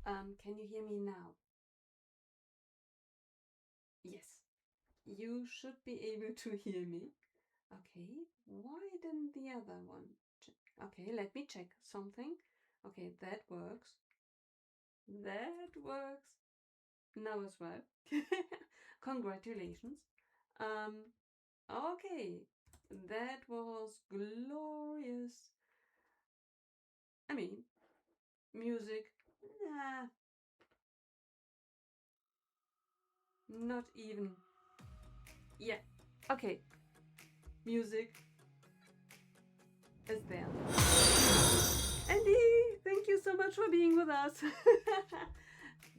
Can you hear me now? Yes, you should be able to hear me. Okay, why didn't the other one check? Okay, let me check something. Okay, that works. That works now as well. Congratulations. Um, okay, that was glorious. I mean, music, nah, not even. Yeah, okay, music is there. Andy, thank you so much for being with us.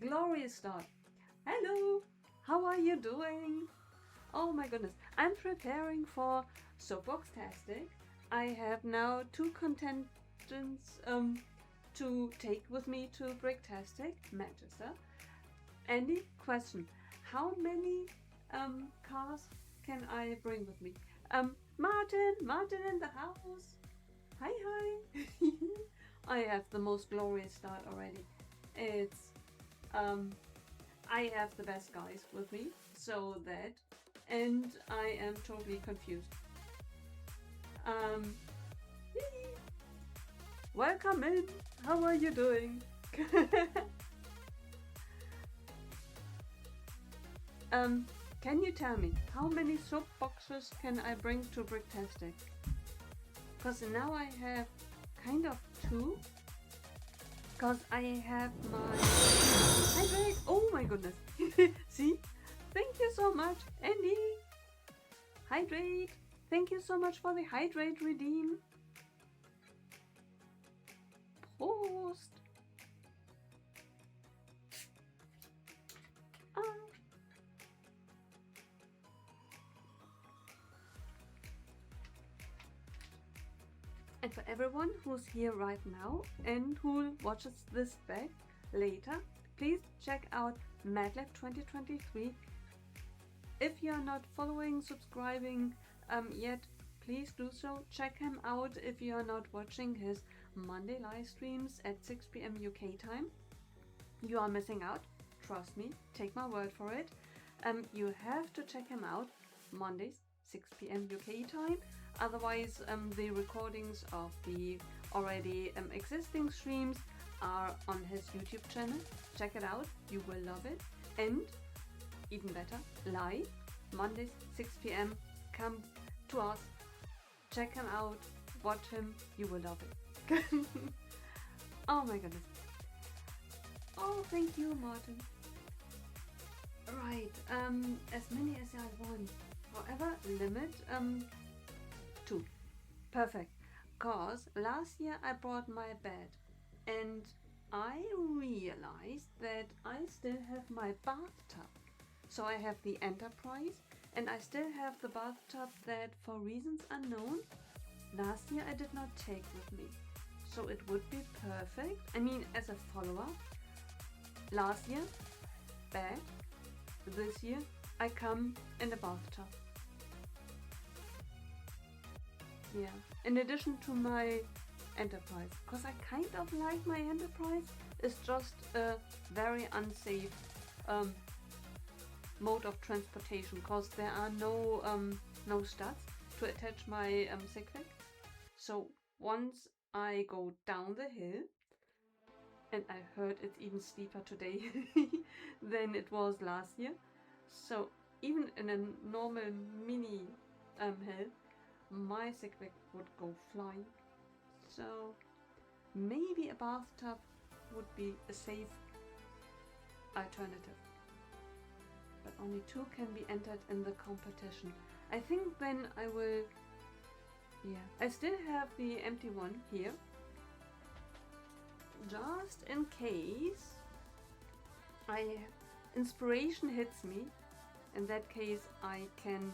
Glorious start. Hello, how are you doing? Oh my goodness, I'm preparing for Soapbox Tastic. I have now two contestants to take with me to Bricktastic, Manchester. Andy, question: how many cars can I bring with me? Martin in the house. Hi, hi. I have the most glorious start already. It's I have the best guys with me, so that, and I am totally confused. Um, welcome in. How are you doing? Can you tell me how many soap boxes can I bring to Bricktastic? Because now I have kind of two. Because I have my hydrate. Oh my goodness. See? Thank you so much, Andy. Hydrate. Thank you so much for the hydrate redeem. Prost. Ah. And for everyone who's here right now and who watches this back later, please check out MadLab 2023. If you're not following, subscribing yet, please do so. Check him out if you are not watching his Monday live streams at 6 p.m. UK time. You are missing out. Trust me, take my word for it. You have to check him out Mondays, 6 p.m. UK time. Otherwise, the recordings of the already existing streams are on his YouTube channel. Check it out, you will love it. And even better, live Mondays, 6 p.m. Come to us, check him out, watch him, you will love it. Oh my goodness. Oh, thank you, Martin. Right, as many as I want. However, limit 2. Perfect. Cause last year I brought my bed and I realized that I still have my bathtub. So I have the Enterprise and I still have the bathtub that for reasons unknown last year I did not take with me. So it would be perfect. I mean, as a follow-up, last year, bed. This year, I come in the bathtub. Yeah, in addition to my Enterprise, because I kind of like my Enterprise. It's just a very unsafe mode of transportation, because there are no studs to attach my Sigvac. So once I go down the hill, and I heard it's even steeper today than it was last year. So even in a normal mini hill, my Sigvac would go flying. So maybe a bathtub would be a safe alternative. But only 2 can be entered in the competition. I think then I will... Yeah, I still have the empty one here. Just in case inspiration hits me. In that case, I can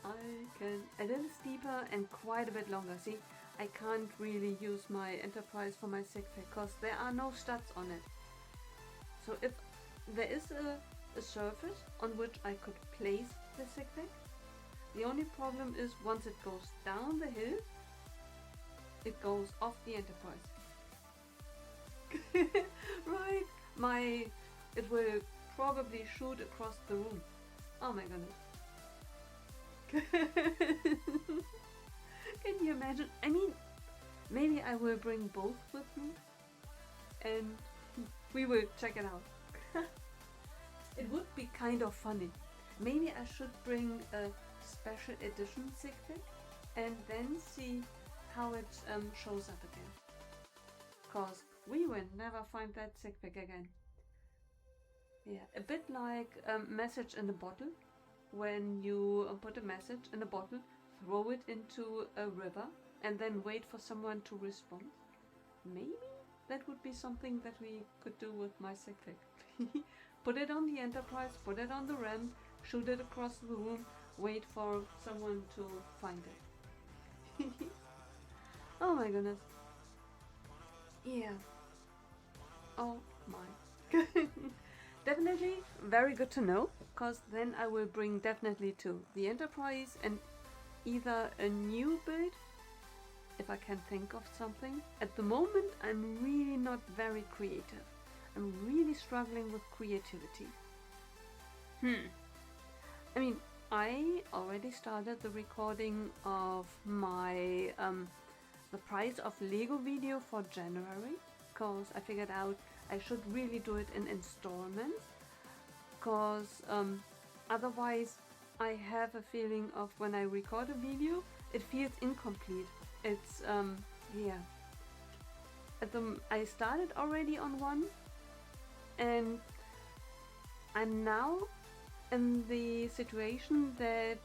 a little steeper and quite a bit longer. See, I can't really use my Enterprise for my Sigvac because there are no studs on it. So if there is a surface on which I could place the Sigvac, the only problem is once it goes down the hill, it goes off the Enterprise. Right? It will probably shoot across the room. Oh my goodness. Can you imagine? I mean, maybe I will bring both with me and we will check it out. It would be kind of funny. Maybe I should bring a special edition Sigfic and then see how it shows up again. Cause we will never find that Sigfic again. Yeah, a bit like a message in a bottle. When you put a message in a bottle, throw it into a river and then wait for someone to respond. Maybe that would be something that we could do with my Sigfic. Put it on the Enterprise, put it on the ramp, shoot it across the room, wait for someone to find it. Oh my goodness. Yeah. Oh my. Definitely very good to know, because then I will bring definitely to the Enterprise and either a new build, if I can think of something. At the moment, I'm really not very creative. I'm really struggling with creativity. I mean, I already started the recording of my the price of Lego video for January, because I figured out I should really do it in installments, because otherwise I have a feeling of when I record a video, it feels incomplete. It's yeah. I started already on one, and I'm now in the situation that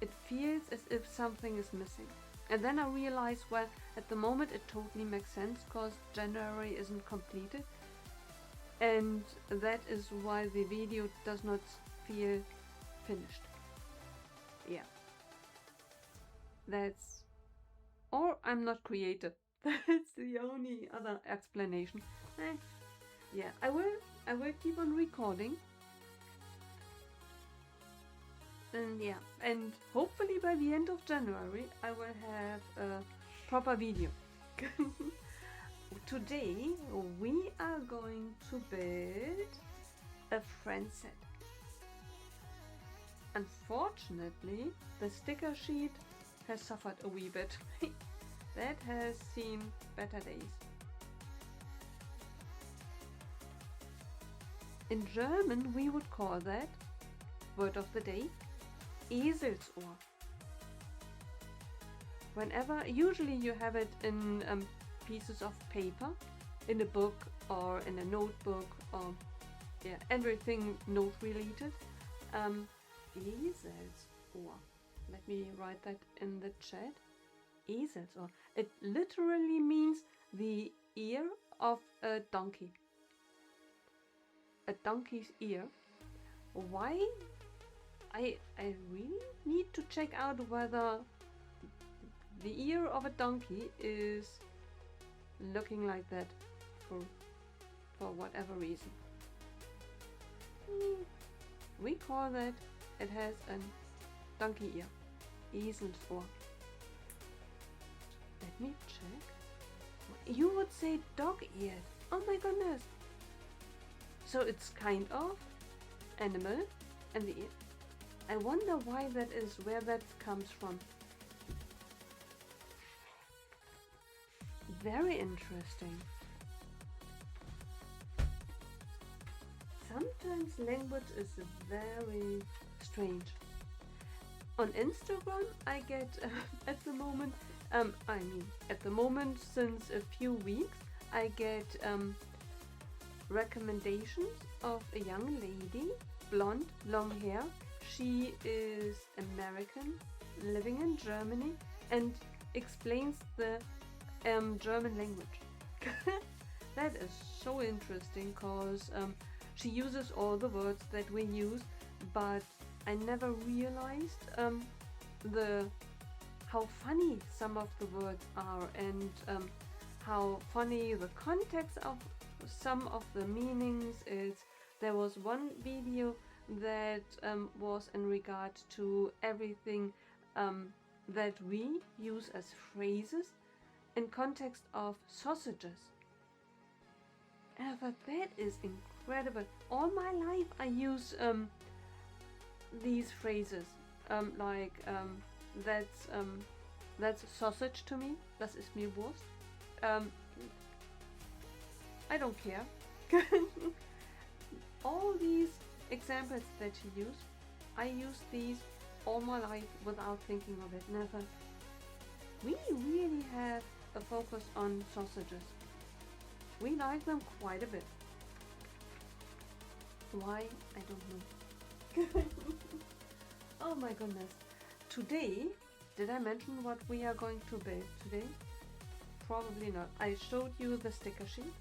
it feels as if something is missing. And then I realized, well, at the moment it totally makes sense because January isn't completed, and that is why the video does not feel finished. Yeah, that's, or I'm not creative. That's the only other explanation. Yeah, I will keep on recording. And yeah, and hopefully by the end of January I will have a proper video. Today we are going to build a friend set. Unfortunately, the sticker sheet has suffered a wee bit. That has seen better days. In German we would call that, word of the day, Eselsohr. Usually you have it in pieces of paper, in a book or in a notebook, or yeah, everything note related. Eselsohr. Let me write that in the chat. Eselsohr. It literally means the ear of a donkey. A donkey's ear. Why? I really need to check out whether the ear of a donkey is looking like that for whatever reason. We call that, it has a donkey ear. Eselsohr. Let me check. You would say dog-eared. Oh my goodness. So it's kind of animal and the ear. I wonder why that is, where that comes from. Very interesting. Sometimes language is very strange. On Instagram I get at the moment, since a few weeks, I get recommendations of a young lady, blonde, long hair. She is American, living in Germany, and explains the German language. That is so interesting because she uses all the words that we use, but I never realized how funny some of the words are, and how funny the context of some of the meanings is. There was one video that was in regard to everything that we use as phrases in context of sausages. And I thought, that is incredible. All my life I use these phrases, like that's sausage to me. Das ist mir Wurst. I don't care. All these examples that you use, I use these all my life without thinking of it. And I thought, we really have a focus on sausages. We like them quite a bit. Why? I don't know. Oh my goodness. Today, did I mention what we are going to build today? Probably not. I showed you the sticker sheet.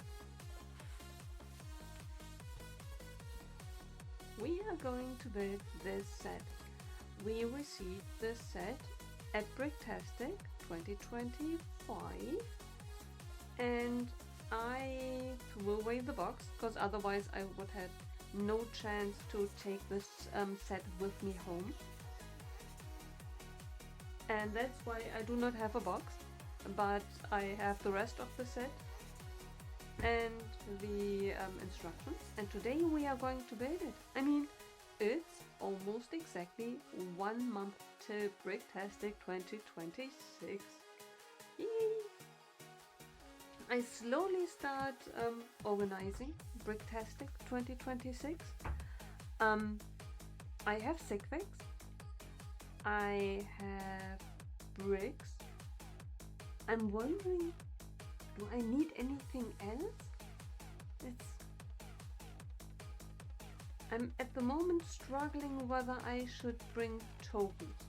We are going to build this set. We received this set at Bricktastic 2025, and I threw away the box because otherwise I would have no chance to take this set with me home. And that's why I do not have a box, but I have the rest of the set and the instructions. And today we are going to build it. I mean, it's almost exactly 1 month till Bricktastic 2026. Yay! I slowly start organizing Bricktastic 2026. I have Sigvex. I have bricks. I'm wondering, do I need anything else? I'm at the moment struggling whether I should bring tokens.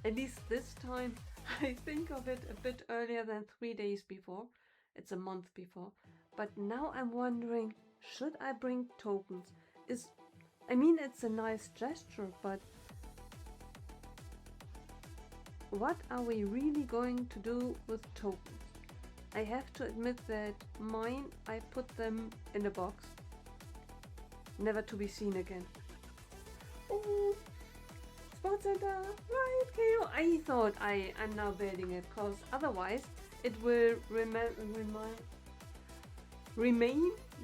At least this time I think of it a bit earlier than 3 days before. It's a month before. But now I'm wondering, should I bring tokens? I mean, it's a nice gesture, but what are we really going to do with tokens? I have to admit that mine, I put them in a box, never to be seen again. Oh, Sport Center, right, KO. I thought I'm now building it, because otherwise it will remain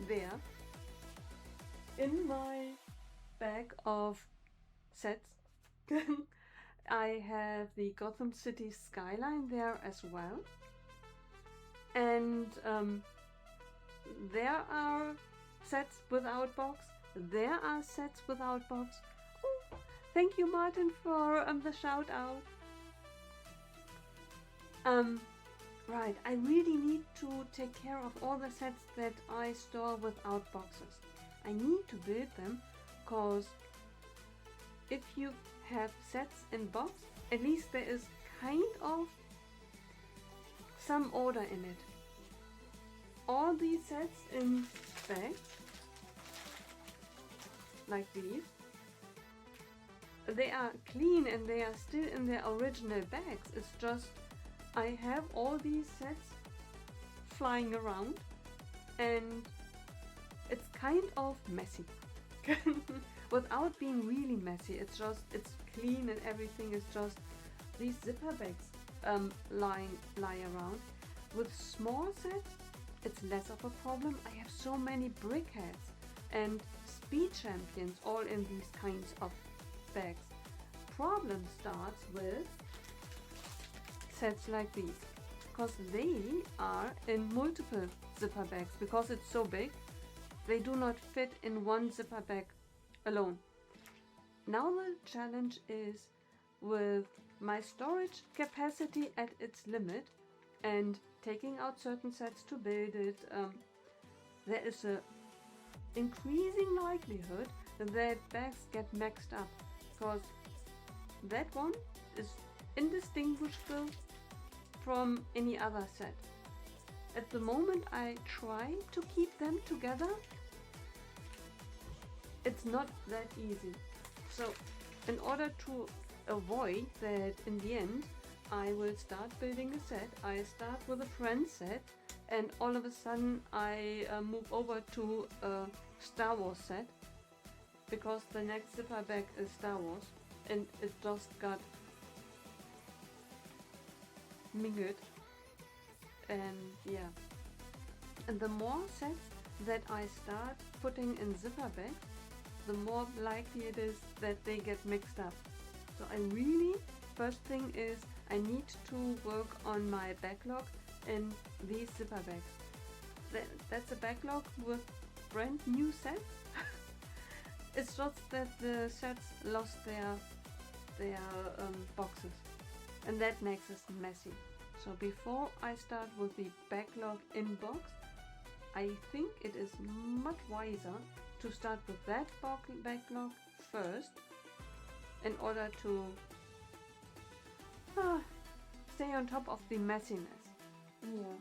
there in my bag of sets. I have the Gotham City skyline there as well, and there are sets without box, there are sets without box. Oh, thank you, Martin, for the shout out. Right, I really need to take care of all the sets that I store without boxes. I need to build them, because if you have sets in box, at least there is kind of some order in it. All these sets in bags, like these, they are clean and they are still in their original bags. It's just I have all these sets flying around and it's kind of messy. Without being really messy, it's clean and everything is just these zipper bags lie around. With small sets, it's less of a problem. I have so many brickheads and speed champions all in these kinds of bags. Problem starts with sets like these, because they are in multiple zipper bags. Because it's so big, they do not fit in one zipper bag alone. Now the challenge is, with my storage capacity at its limit and taking out certain sets to build it, there is a increasing likelihood that bags get maxed up, because that one is indistinguishable from any other set. At the moment I try to keep them together. It's not that easy. So in order to avoid that, in the end I will start building a set. I start with a friend set and all of a sudden I move over to a Star Wars set, because the next zipper bag is Star Wars and it just got mingled. And yeah, and the more sets that I start putting in zipper bags, the more likely it is that they get mixed up. So I really, first thing is I need to work on my backlog in these zipper bags. That's a backlog with brand new sets. It's just that the sets lost their boxes, and that makes it messy. So before I start with the backlog inbox, I think it is much wiser to start with that backlog first in order to stay on top of the messiness. Yeah.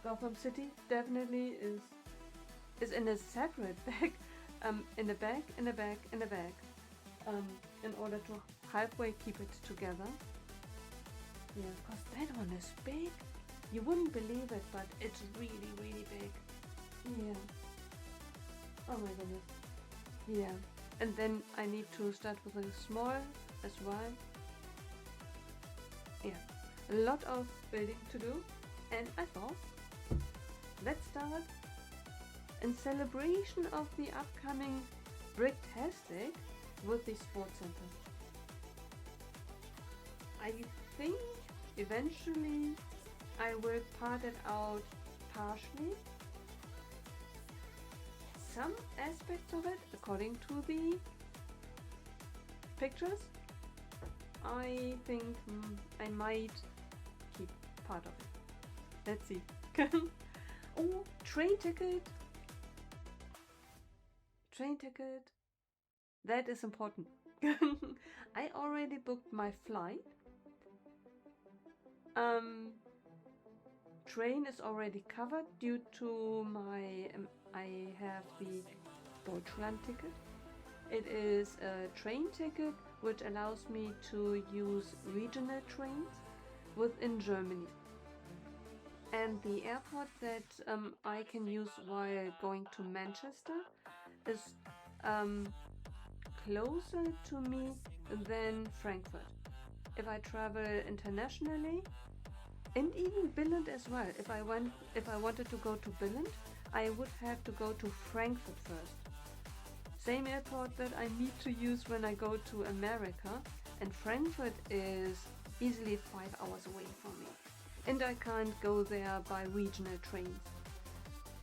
Gotham City definitely is in a separate bag, in a bag, in order to halfway keep it together. Yeah, because that one is big. You wouldn't believe it, but it's really, really big. Yeah. Oh my goodness. Yeah. And then I need to start with a small as well. Yeah. A lot of building to do. And I thought, let's start in celebration of the upcoming Bricktastic with the sports center. I think eventually I will part it out partially. Some aspects of it, according to the pictures, I think I might keep part of it. Let's see. Oh, train ticket. Train ticket. That is important. I already booked my flight. Train is already covered due to my I have the Deutschland ticket. It is a train ticket which allows me to use regional trains within Germany. And the airport that I can use while going to Manchester is closer to me than Frankfurt. If I travel internationally, and even Billund as well. If I wanted to go to Billund, I would have to go to Frankfurt first. Same airport that I need to use when I go to America, and Frankfurt is easily 5 hours away from me. And I can't go there by regional trains.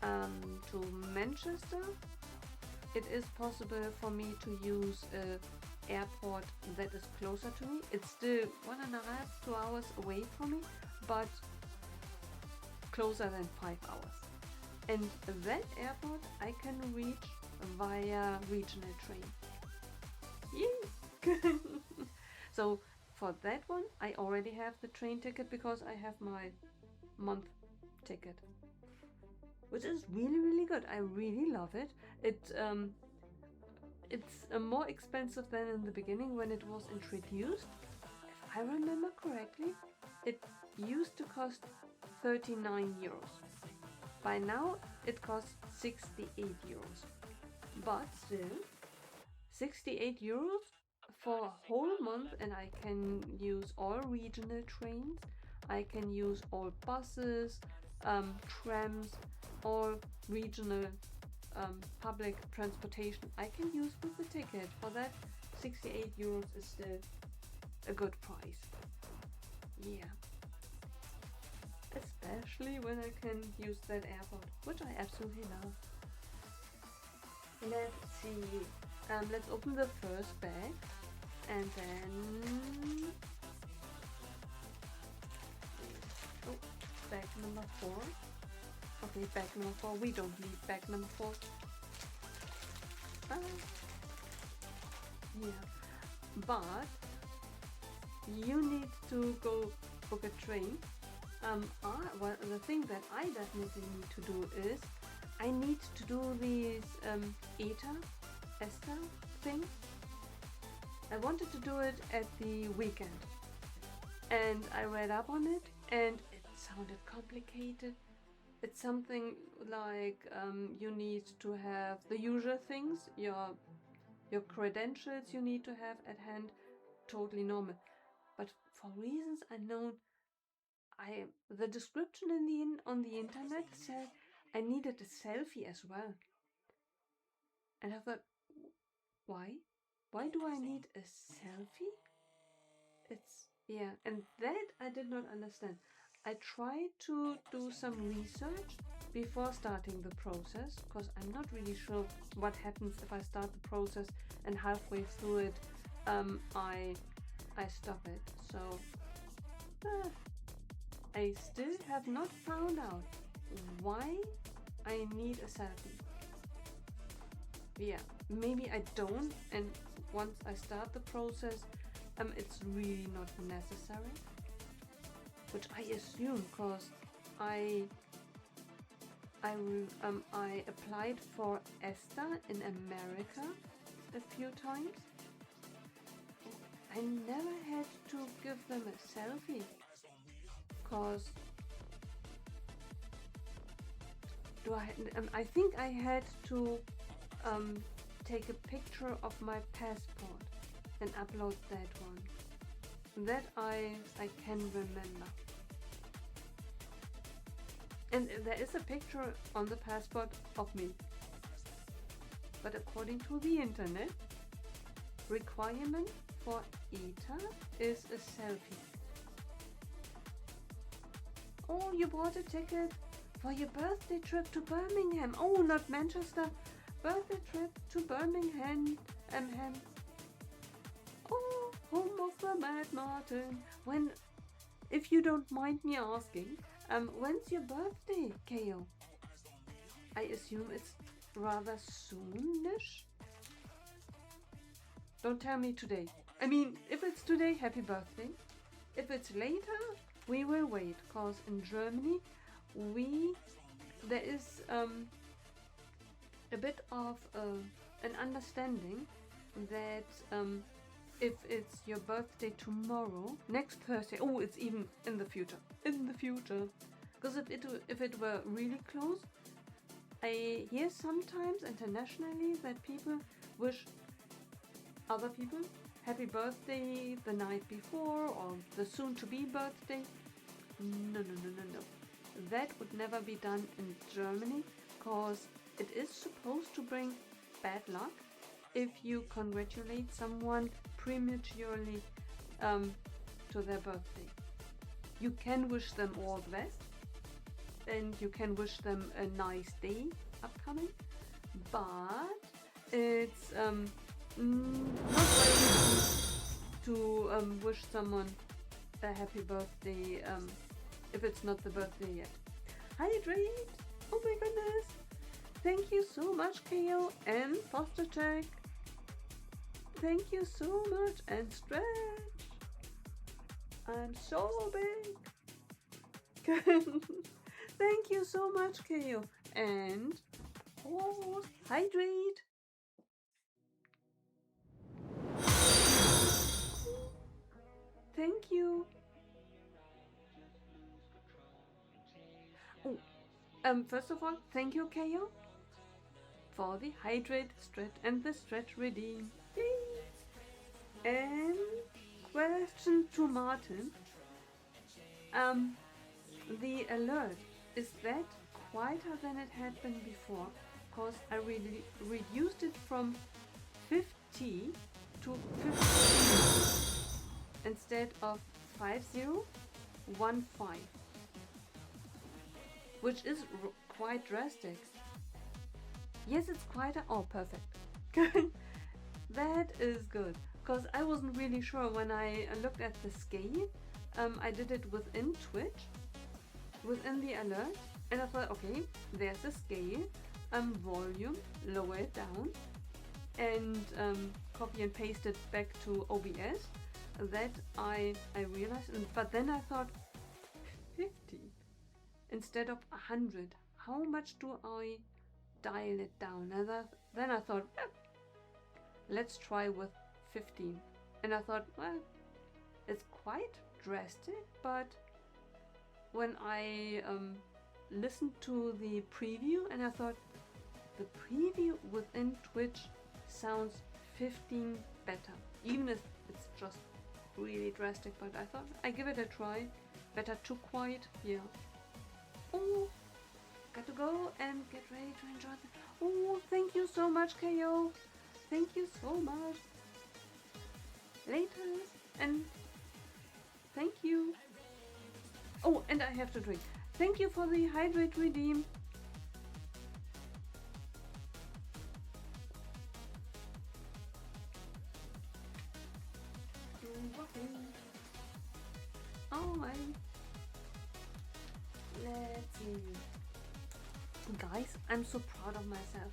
To Manchester, it is possible for me to use an airport that is closer to me. It's still 1.5, 2 hours away from me, but closer than 5 hours. And that airport I can reach via regional train. Yay! So for that one I already have the train ticket because I have my month ticket, which is really, really good. I really love it. It's more expensive than in the beginning when it was introduced. If I remember correctly, it used to cost 39 euros. By now it costs 68 euros. But still, 68 euros for a whole month, and I can use all regional trains, I can use all buses, trams, all regional public transportation I can use with the ticket. For that, 68 euros is still a good price. Yeah. Especially when I can use that airport, which I absolutely love. Let's see. Let's open the first bag, and then bag number 4. Okay, bag number 4. We don't need bag number 4. Yeah, but you need to go book a train. Well, the thing that I definitely need to do is I need to do these ESTA thing. I wanted to do it at the weekend, and I read up on it, and it sounded complicated. It's something like you need to have the usual things, your credentials you need to have at hand, totally normal. But for reasons unknown, the description on the internet said I needed a selfie as well. And I thought, why? Why do I need a selfie? Yeah, and that I did not understand. I tried to do some research before starting the process, because I'm not really sure what happens if I start the process and halfway through it I stop it. So I still have not found out why I need a selfie. Yeah, maybe I don't, and once I start the process, it's really not necessary, which I assume, because I applied for ESTA in America a few times. I never had to give them a selfie, cause I think I had to take a picture of my passport and upload that one. That I can remember. And there is a picture on the passport of me. But according to the internet, requirement for ETA is a selfie. Oh, you bought a ticket for your birthday trip to Birmingham. Oh, not Manchester. Birthday trip to Birmingham. Oh, home of the Mad Martin. If you don't mind me asking, when's your birthday, Kale? I assume it's rather soonish. Don't tell me today. I mean, if it's today, happy birthday. If it's later, we will wait, cause in Germany, there is a bit of an understanding that if it's your birthday tomorrow, next Thursday, oh, it's even in the future, because if it were really close, I hear sometimes internationally that people wish other people happy birthday the night before or the soon-to-be birthday. No. That would never be done in Germany, because it is supposed to bring bad luck if you congratulate someone prematurely to their birthday. You can wish them all the best, and you can wish them a nice day upcoming, but it's not very to wish someone a happy birthday if it's not the birthday yet. Hydrate! Oh my goodness! Thank you so much, Kale and Posture Check. Thank you so much, and Stretch. I'm so big. Thank you so much, Kale and pause. Hydrate. Thank you. Oh, first of all, thank you, Kale, for the hydrate, stretch, and the stretch redeem. Yay! And question to Martin. The alert, is that quieter than it had been before? Because I really reduced it from 50 to 15 instead of 5015, which is quite drastic. Yes, it's quieter. Oh, perfect. That is good, because I wasn't really sure when I looked at the scale. I did it within Twitch, within the alert, and I thought, okay, there's a scale, volume, lower it down, and copy and paste it back to OBS. That I realized, but then I thought 50 instead of 100. How much do I dial it down? And then I thought, let's try with 15. And I thought, well, it's quite drastic, but when I listened to the preview, and I thought the preview within Twitch sounds 15 better, even if it's just really drastic, but I thought I give it a try. Better too quiet, yeah. Oh, got a go and get ready to enjoy the... Oh, thank you so much, KO. Thank you so much. Later. And thank you. Oh, and I have to drink. Thank you for the hydrate redeem. Alright. Let's see. Guys, I'm so proud of myself.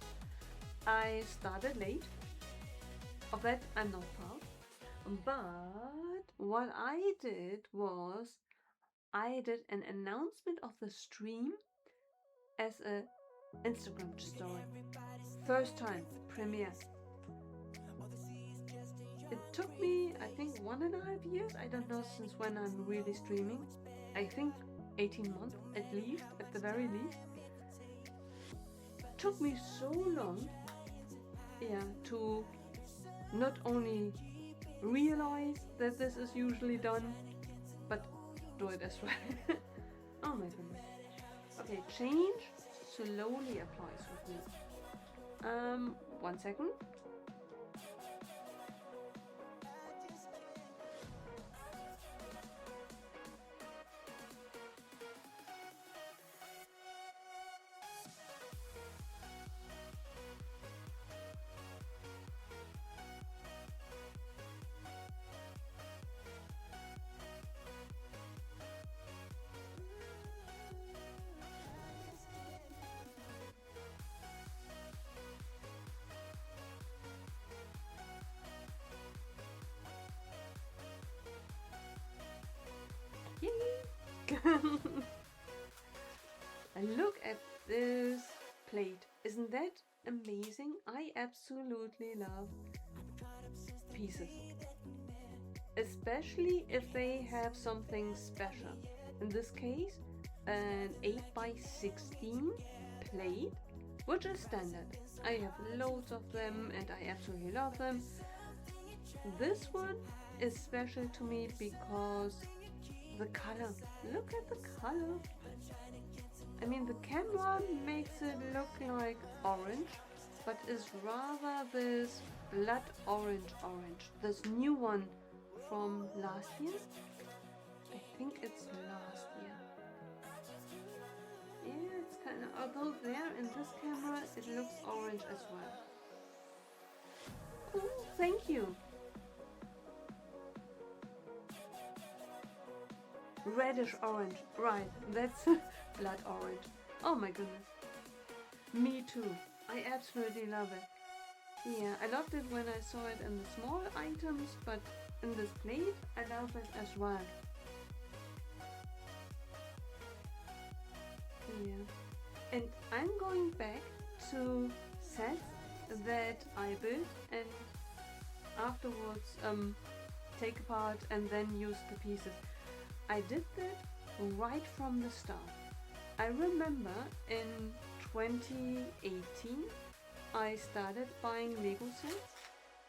I started late. Of that, I'm not proud. But what I did was I did an announcement of the stream as a Instagram story. First time, premiere. It took me, I think, 1.5 years. I don't know since when I'm really streaming. I think 18 months at least, at the very least. It took me so long, yeah, to not only realize that this is usually done, but do it as well. Oh my goodness. Okay, change slowly applies with me. 1 second. Yay! Look at this plate. Isn't that amazing? I absolutely love pieces. Especially if they have something special. In this case, an 8x16 plate, which is standard. I have loads of them and I absolutely love them. This one is special to me because the color. Look at the color. I mean, the camera makes it look like orange, but is rather this blood orange. This new one from last year. I think it's last year. Yeah, it's kind of, although there in this camera it looks orange as well. Cool, thank you. Reddish orange, right, that's blood orange. Oh my goodness. Me too. I absolutely love it. Yeah, I loved it when I saw it in the small items, but in this plate, I love it as well. Yeah. And I'm going back to sets that I built and afterwards take apart and then use the pieces. I did that right from the start. I remember in 2018 I started buying Lego sets,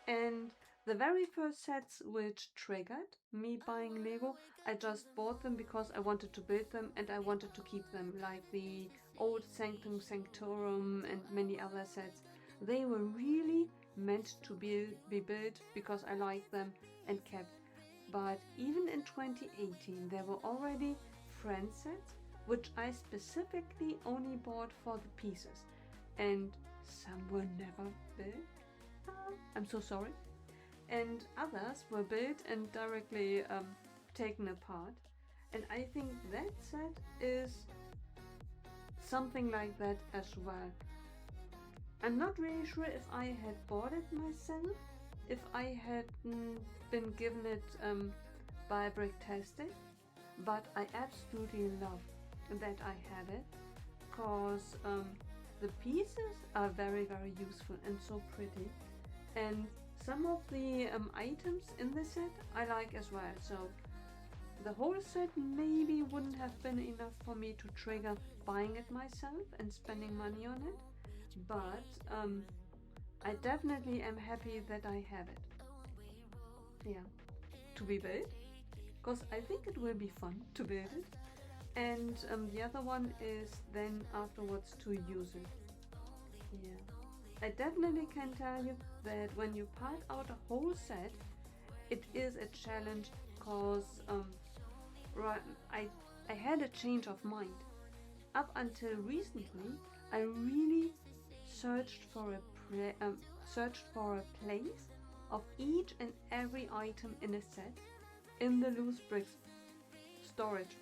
and the very first sets which triggered me buying Lego, I just bought them because I wanted to build them and I wanted to keep them, like the old Sanctum Sanctorum and many other sets. They were really meant to be built because I liked them and kept. But even in 2018 there were already friend sets which I specifically only bought for the pieces, and some were never built. I'm so sorry. And others were built and directly taken apart. And I think that set is something like that as well. I'm not really sure if I had bought it myself, if I had been given it by Bricktastic, but I absolutely love that I have it, because the pieces are very useful and so pretty, and some of the items in the set I like as well. So the whole set maybe wouldn't have been enough for me to trigger buying it myself and spending money on it, but I definitely am happy that I have it. Yeah, to be built, because I think it will be fun to build it. and the other one is then afterwards to use it. Yeah. I definitely can tell you that when you part out a whole set, it is a challenge because right, I, I had a change of mind. Up until recently, I really searched for searched for a place of each and every item in a set in the loose bricks storage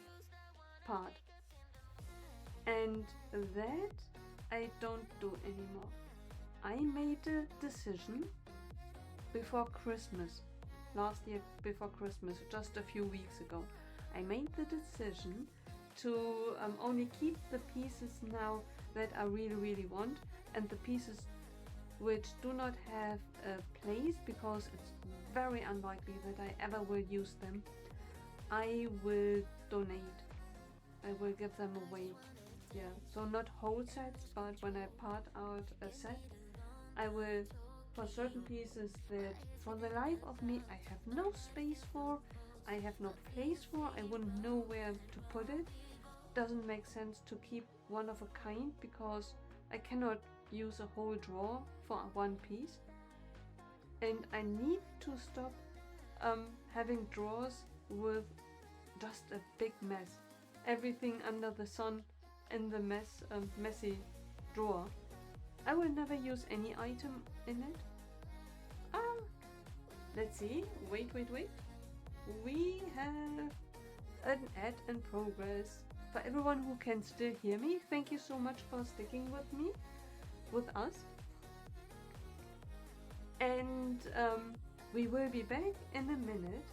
part, and that I don't do anymore. I made a decision before Christmas, last year before Christmas, just a few weeks ago. I made the decision to only keep the pieces now that I really want, and the pieces which do not have a place because it's very unlikely that I ever will use them, I will donate. I will give them away. Yeah, so not whole sets, but when I part out a set, I will, for certain pieces that for the life of me I have no space for, I have no place for, I wouldn't know where to put it. Doesn't make sense to keep one of a kind because I cannot use a whole drawer for one piece. And I need to stop having drawers with just a big mess. Everything under the sun in the messy drawer. I will never use any item in it. Ah, let's see. Wait. We have an ad in progress. For everyone who can still hear me, thank you so much for sticking with me, with us. And we will be back in a minute,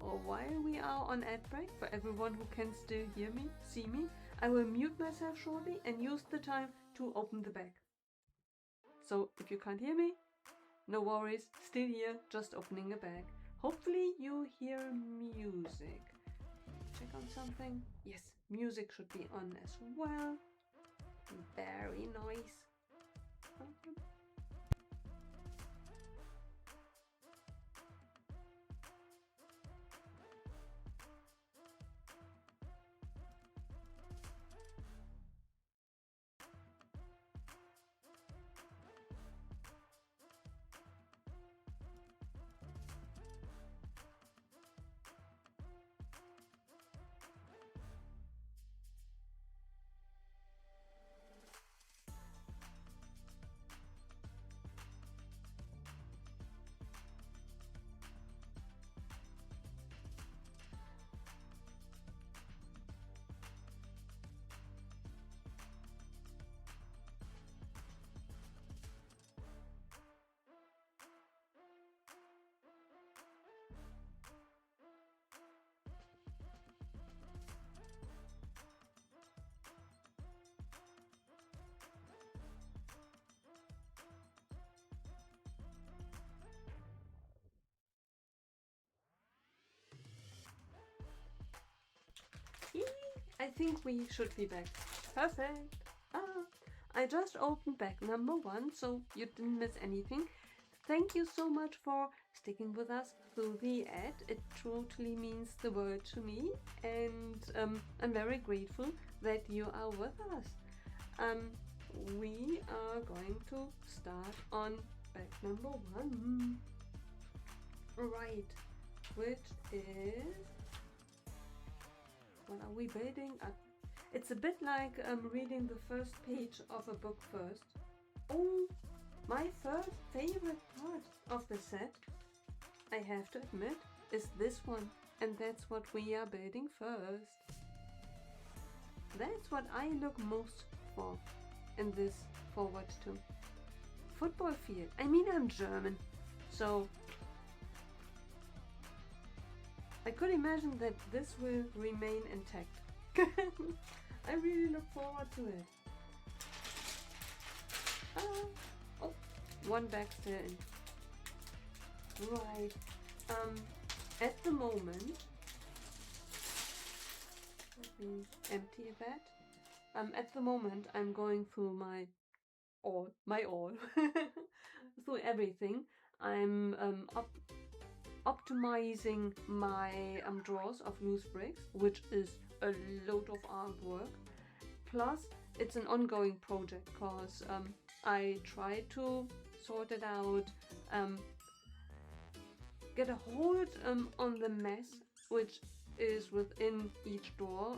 or while we are on ad break. For everyone who can still hear me, see me, I will mute myself shortly and use the time to open the bag. So if you can't hear me, no worries, still here, just opening a bag. Hopefully you hear music. Check on something. Yes, music should be on as well. Very nice. I think we should be back. Perfect. I just opened bag number 1, so you didn't miss anything. Thank you so much for sticking with us through the ad. It totally means the world to me, and I'm very grateful that you are with us. We are going to start on bag number 1. Right, which is... What are we building? It's a bit like reading the first page of a book first. Oh, my first favorite part of the set, I have to admit, is this one. And that's what we are building first. That's what I look most for in this forward to. Football field. I mean, I'm German, so I could imagine that this will remain intact. I really look forward to it. Oh, one bag still in. Right. At the moment, let me empty that. At the moment, I'm going through my all, through everything. I'm optimizing my drawers of loose bricks, which is a load of artwork. Plus, it's an ongoing project because I try to sort it out, get a hold on the mess which is within each drawer,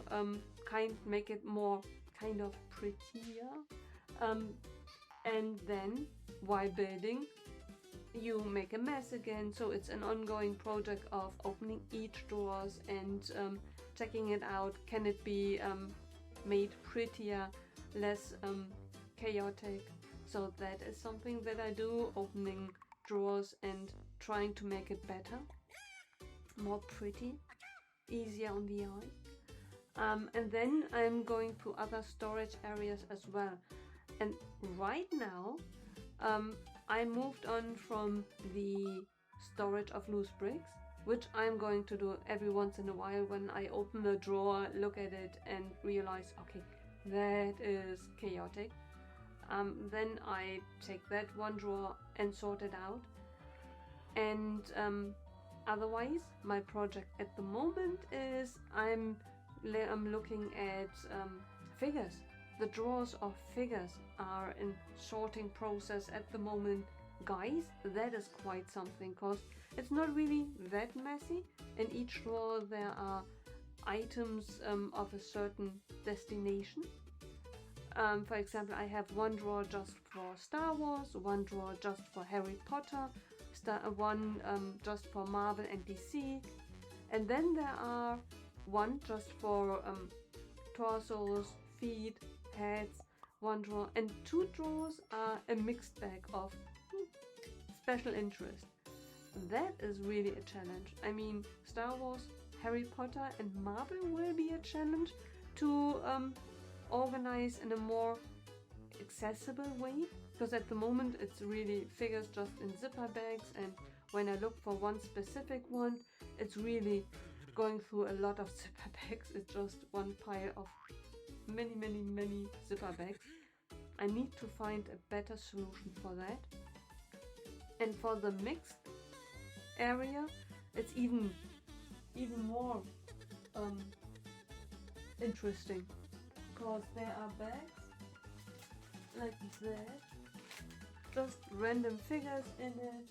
make it more kind of prettier, and then while building you make a mess again, so it's an ongoing project of opening each drawers and checking it out. Can it be made prettier, less chaotic? So that is something that I do, opening drawers and trying to make it better, more pretty, easier on the eye. And then I'm going through other storage areas as well. And right now I moved on from the storage of loose bricks, which I'm going to do every once in a while when I open a drawer, look at it and realize, okay, that is chaotic. Then I take that one drawer and sort it out. And otherwise, my project at the moment is I'm looking at figures. The drawers of figures are in sorting process at the moment. Guys, that is quite something because it's not really that messy. In each drawer there are items of a certain destination. For example, I have one drawer just for Star Wars, one drawer just for Harry Potter, one just for Marvel and DC, and then there are one just for torsos, feet, heads, one drawer, and two drawers are a mixed bag of special interest. That is really a challenge. I mean, Star Wars, Harry Potter and Marvel will be a challenge to organize in a more accessible way, because at the moment it's really figures just in zipper bags, and when I look for one specific one, it's really going through a lot of zipper bags. It's just one pile of many zipper bags. I need to find a better solution for that. And for the mixed area, it's even more interesting, because there are bags like that, just random figures in it.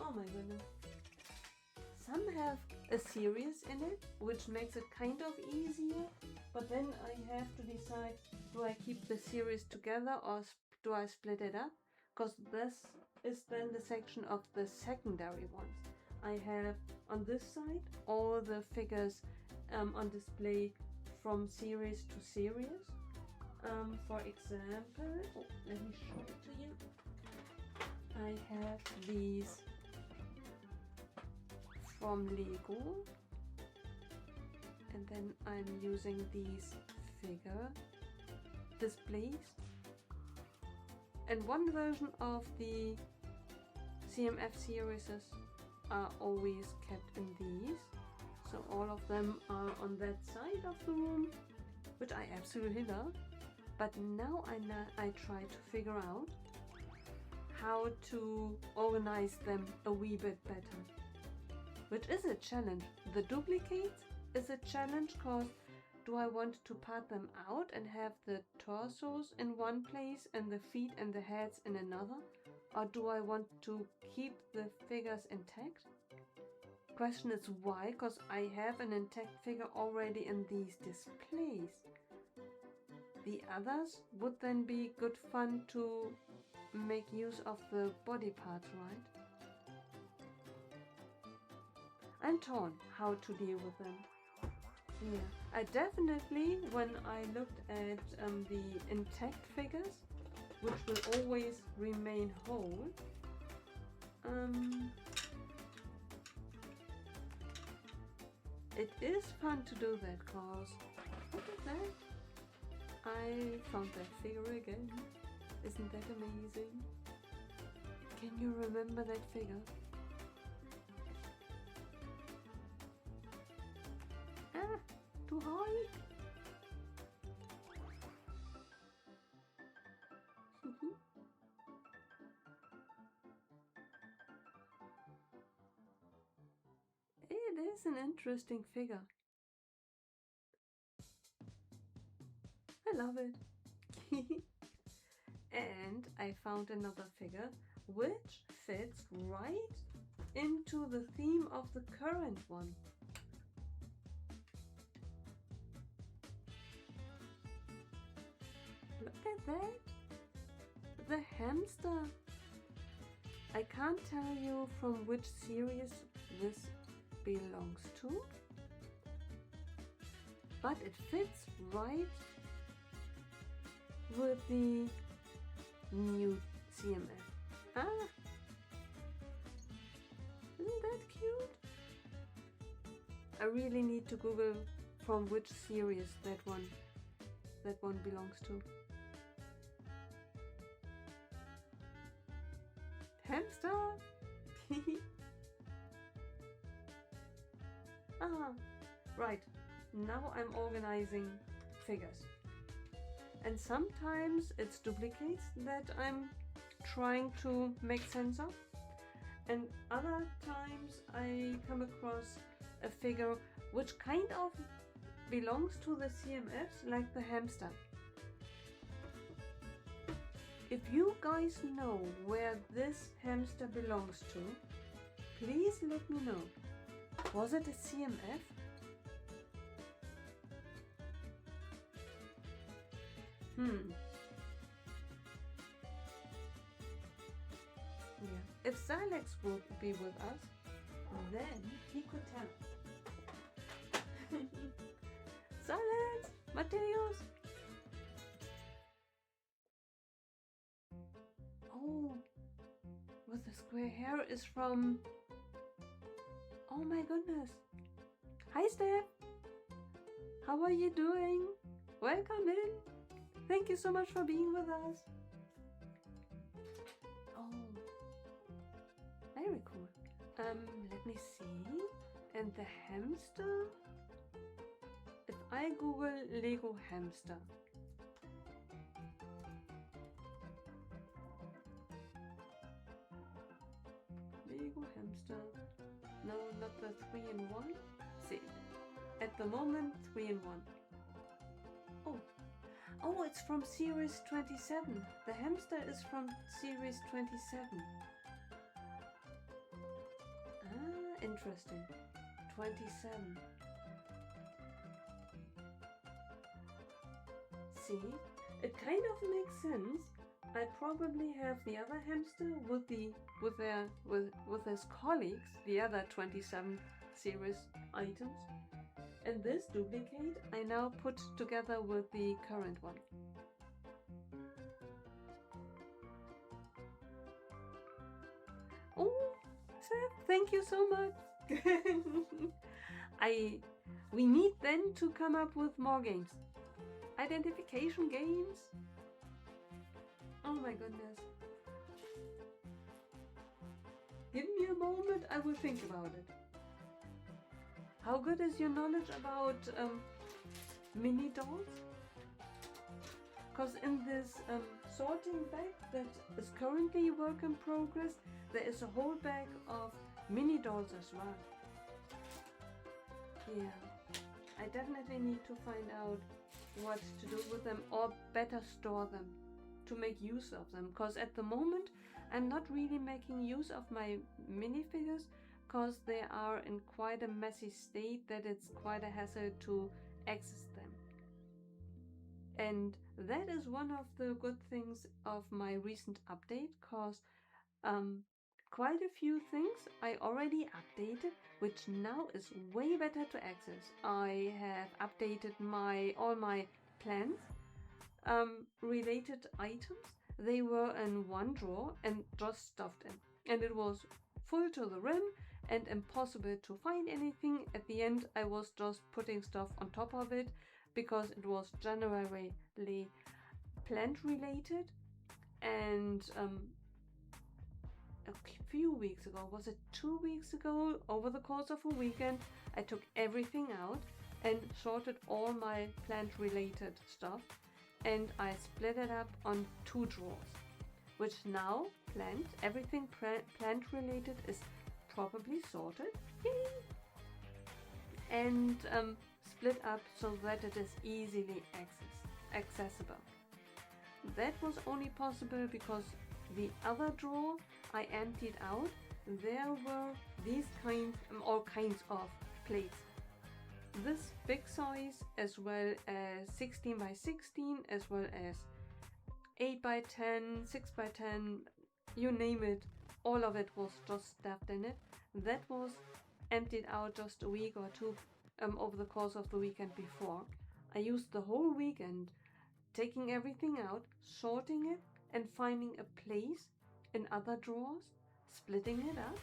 Oh my goodness. Some have a series in it, which makes it kind of easier, but then I have to decide, do I keep the series together or do I split it up? Because this is then the section of the secondary ones. I have on this side all the figures on display from series to series. For example, let me show it to you. I have these from Lego, and then I'm using these figure displays, and one version of the CMF series are always kept in these, so all of them are on that side of the room, which I absolutely love. But now I try to figure out how to organize them a wee bit better, which is a challenge. The duplicates is a challenge because do I want to part them out and have the torsos in one place and the feet and the heads in another? Or do I want to keep the figures intact? Question is why, because I have an intact figure already in these displays. The others would then be good fun to make use of the body parts, right? I'm torn how to deal with them. Yeah, I definitely, when I looked at the intact figures, which will always remain whole, it is fun to do that, cause look at that. I found that figure again. Isn't that amazing? Can you remember that figure? Ah, too high? It is an interesting figure. I love it. And I found another figure which fits right into the theme of the current one. Look at that! The hamster! I can't tell you from which series this belongs to, but it fits right with the new CMF. Ah! Isn't that cute? I really need to Google from which series that one belongs to. Hamster! Ah, right. Now I'm organizing figures. And sometimes it's duplicates that I'm trying to make sense of. And other times I come across a figure which kind of belongs to the CMFs, like the hamster. If you guys know where this hamster belongs to, please let me know. Was it a CMF? Yeah. If Silex would be with us, then he could tell us. Silex! Mateus! Oh, with the square hair is from... Oh my goodness! Hi Steph! How are you doing? Welcome in! Thank you so much for being with us! Oh, very cool. Let me see. And the hamster? If I Google Lego hamster. Lego hamster. No, not the 3-in-1. See, at the moment 3-in-1. Oh, it's from series 27. The hamster is from series 27. Ah, interesting. 27. See, it kind of makes sense. I probably have the other hamster with his colleagues, the other 27 series items. And this duplicate I now put together with the current one. Oh, Seth, thank you so much. We need then to come up with more games. Identification games. Oh my goodness. Give me a moment, I will think about it. How good is your knowledge about mini dolls? Because in this sorting bag that is currently work in progress, there is a whole bag of mini dolls as well. Yeah, I definitely need to find out what to do with them, or better store them to make use of them, because at the moment I'm not really making use of my minifigures because they are in quite a messy state that it's quite a hassle to access them. And that is one of the good things of my recent update, because quite a few things I already updated, which now is way better to access. I have updated all my plans related items. They were in one drawer and just stuffed in, and it was full to the rim and impossible to find anything. At the end I was just putting stuff on top of it because it was generally plant related. And a few weeks ago, was it 2 weeks ago, over the course of a weekend, I took everything out and sorted all my plant related stuff, and I split it up on 2 drawers, which now everything plant related is properly sorted. Yay! And split up so that it is easily accessible. That was only possible because the other drawer I emptied out, there were these all kinds of plates. This big size, as well as 16 by 16, as well as 8 by 10, 6 by 10, you name it, all of it was just stuffed in it. That was emptied out just a week or two over the course of the weekend before. I used the whole weekend taking everything out, sorting it, and finding a place in other drawers, splitting it up,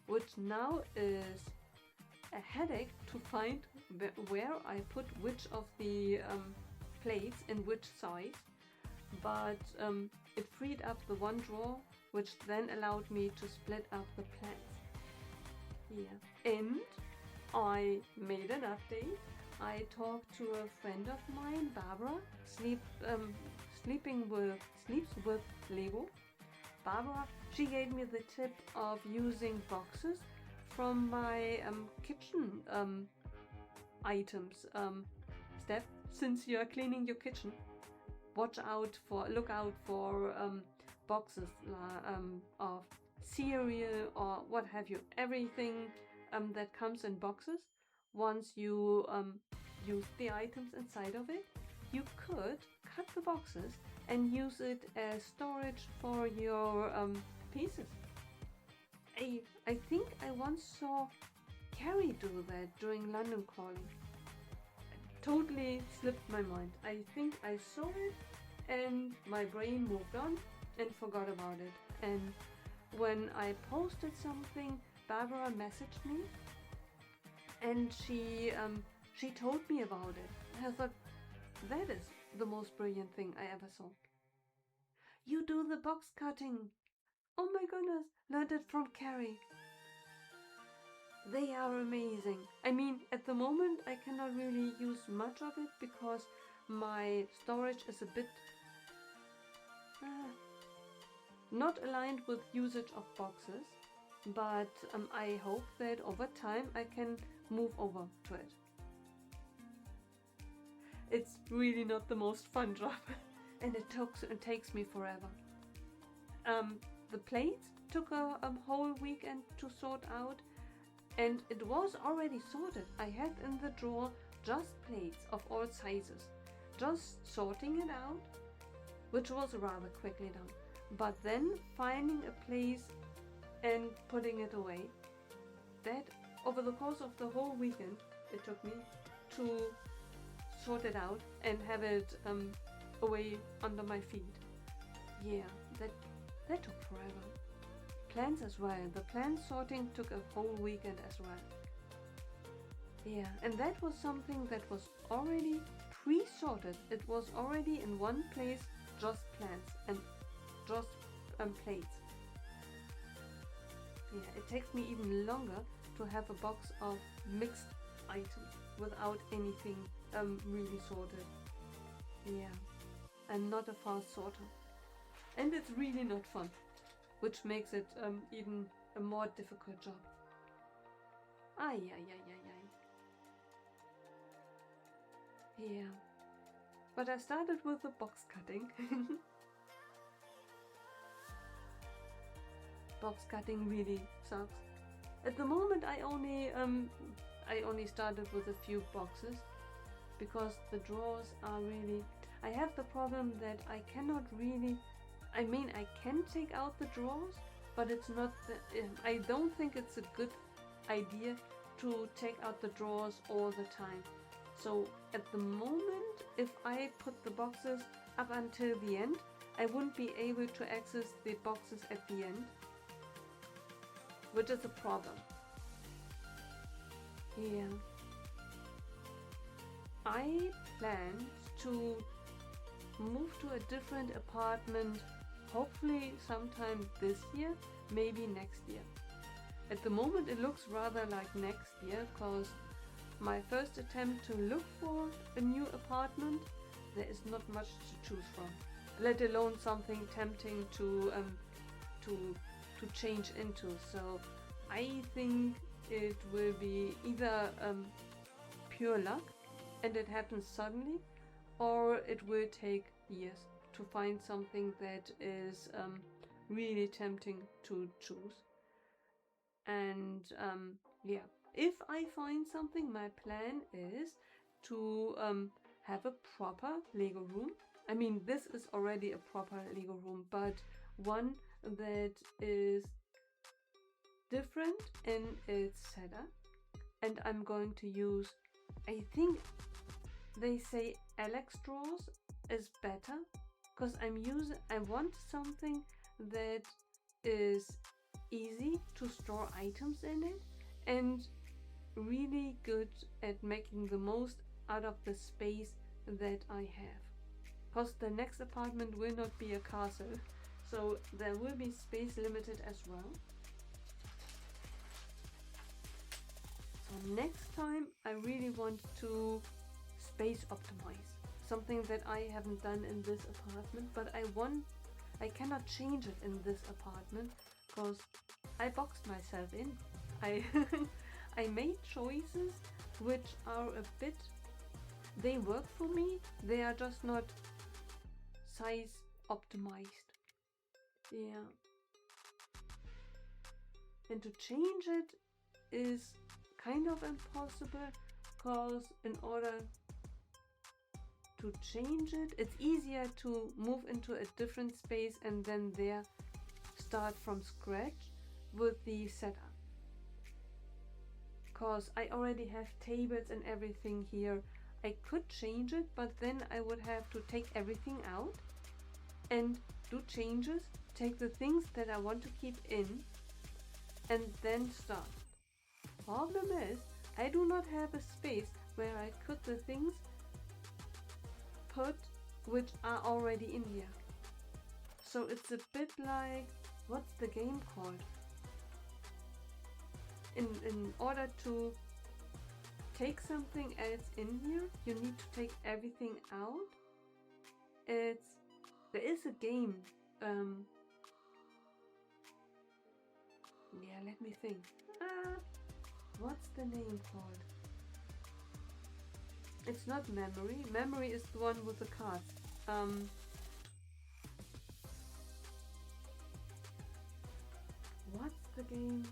which now is a headache to find where I put which of the plates in which size, but it freed up the one drawer, which then allowed me to split up the plants. Yeah, and I made an update. I talked to a friend of mine, Barbara, sleeps with Lego. Barbara, she gave me the tip of using boxes from my kitchen items. Steph, since you are cleaning your kitchen, look out for boxes of cereal or what have you. Everything that comes in boxes. Once you use the items inside of it, you could cut the boxes and use it as storage for your pieces. I think I once saw Carrie do that during London Calling. It totally slipped my mind. I think I saw it and my brain moved on and forgot about it. And when I posted something, Barbara messaged me and she told me about it. I thought, that is the most brilliant thing I ever saw. You do the box cutting. Oh my goodness, learned it from Carrie. They are amazing. I mean, at the moment I cannot really use much of it because my storage is a bit not aligned with usage of boxes, but I hope that over time I can move over to it. It's really not the most fun job and it takes me forever. The plates took a whole weekend to sort out, and it was already sorted. I had in the drawer just plates of all sizes, just sorting it out, which was rather quickly done. But then finding a place and putting it away, that over the course of the whole weekend it took me to sort it out and have it away under my feet. Yeah, that took forever. Plants as well. The plant sorting took a whole weekend as well. Yeah, and that was something that was already pre-sorted. It was already in one place, just plants and just plates. Yeah, it takes me even longer to have a box of mixed items without anything really sorted. Yeah, I'm not a fast sorter. And it's really not fun, which makes it even a more difficult job. Ay. Yeah, but I started with the box cutting. Box cutting really sucks. At the moment I only started with a few boxes because the drawers are really... I have the problem that I cannot really... I mean, I can take out the drawers, but it's not... I don't think it's a good idea to take out the drawers all the time. So at the moment, if I put the boxes up until the end, I wouldn't be able to access the boxes at the end, which is a problem. Yeah. I plan to move to a different apartment, hopefully sometime this year, maybe next year. At the moment it looks rather like next year, because my first attempt to look for a new apartment, there is not much to choose from, let alone something tempting to change into. So I think it will be either pure luck and it happens suddenly, or it will take years to find something that is really tempting to choose. And yeah, if I find something, my plan is to have a proper Lego room. I mean, this is already a proper Lego room, but one that is different in its setup. And I'm going to use, I think they say Alex drawers is better, because I want something that is easy to store items in it and really good at making the most out of the space that I have. Because the next apartment will not be a castle, so there will be space limited as well. So next time I really want to space optimize, something that I haven't done in this apartment, but I cannot change it in this apartment because I boxed myself in. I made choices which are a bit, they work for me, they are just not size optimized. Yeah. And to change it is kind of impossible, because in order to change it, it's easier to move into a different space and then there start from scratch with the setup. Because I already have tables and everything here. I could change it, but then I would have to take everything out and do changes, take the things that I want to keep in, and then start. Problem is, I do not have a space where I could the things put which are already in here. So it's a bit like, what's the game called? In order to take something else in here, you need to take everything out. There is a game. Yeah, let me think. What's the name called? It's not Memory. Memory is the one with the cards. What's the game?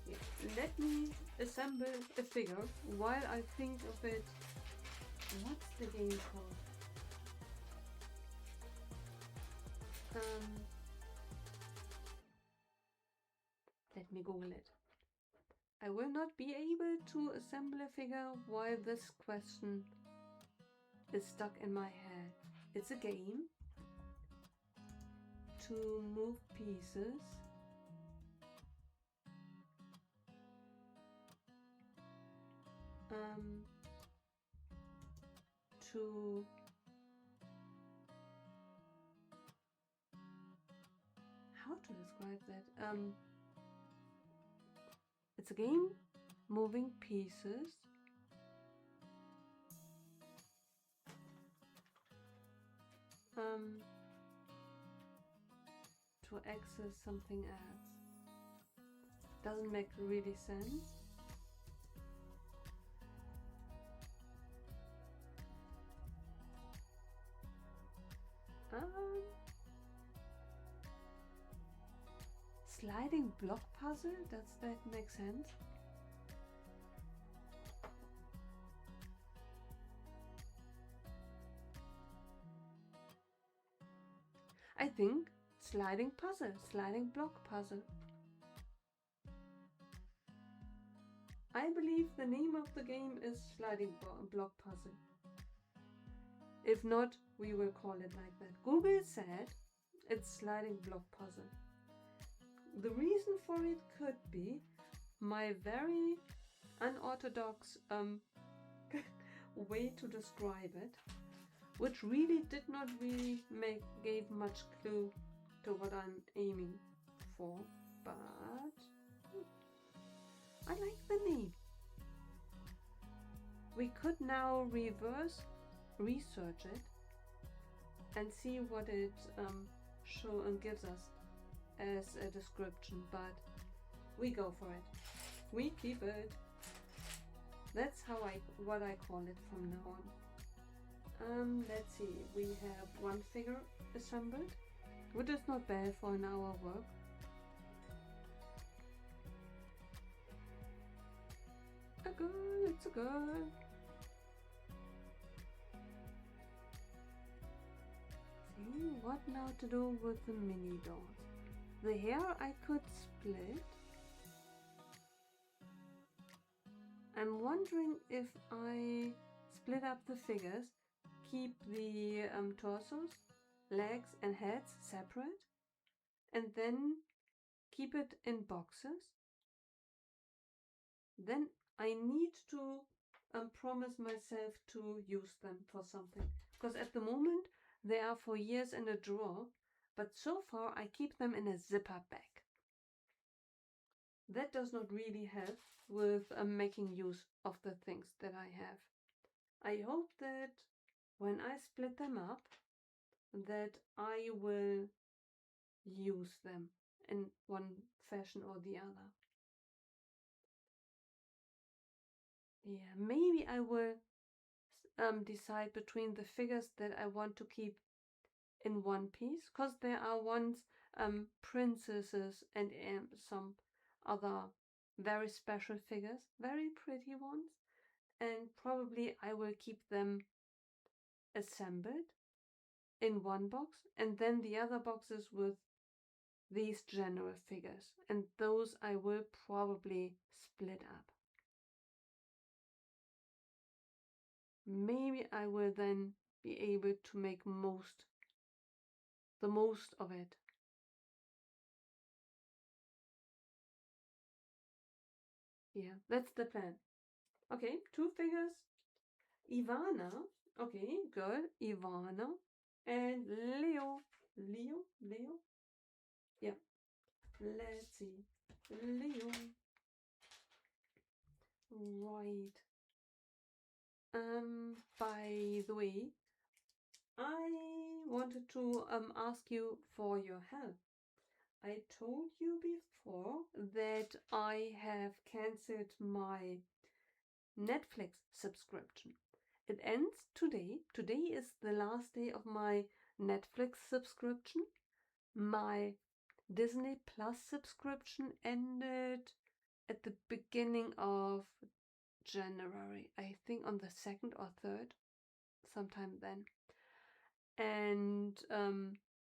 Yeah, let me assemble a figure while I think of it. What's the game called? Let me Google it. I will not be able to assemble a figure while this question is stuck in my head. It's a game to move pieces. To how to describe that? It's a game moving pieces. To access something else. Doesn't make really sense. Sliding block puzzle? Does that make sense? I think sliding puzzle, sliding block puzzle. I believe the name of the game is sliding block puzzle. If not, we will call it like that. Google said it's sliding block puzzle. The reason for it could be my very unorthodox way to describe it, which really did not really gave much clue to what I'm aiming for, but I like the name. We could now reverse research it and see what it shows and gives us as a description, but we go for it. We keep it. That's what I call it from now on. Let's see, we have one figure assembled, which is not bad for an hour work. A girl, it's a girl. See, what now to do with the mini dolls? The hair I could split. I'm wondering if I split up the figures, keep the torsos, legs and heads separate, and then keep it in boxes. Then I need to promise myself to use them for something. Because at the moment they are for years in a drawer, but so far I keep them in a zipper bag. That does not really help with making use of the things that I have. I hope that when I split them up, that I will use them in one fashion or the other. Yeah, maybe I will decide between the figures that I want to keep in one piece, because there are ones princesses and some other very special figures, very pretty ones, and probably I will keep them assembled in one box, and then the other boxes with these general figures, and those I will probably split up. Maybe I will then be able to make the most of it. Yeah, that's the plan. Okay, two figures. Ivana, okay, girl, Ivana, and Leo. Leo? Yeah, let's see. Leo. Right. By the way, I wanted to ask you for your help. I told you before that I have cancelled my Netflix subscription. It ends today. Today is the last day of my Netflix subscription. My Disney Plus subscription ended at the beginning of January, I think on the 2nd or 3rd, sometime then. And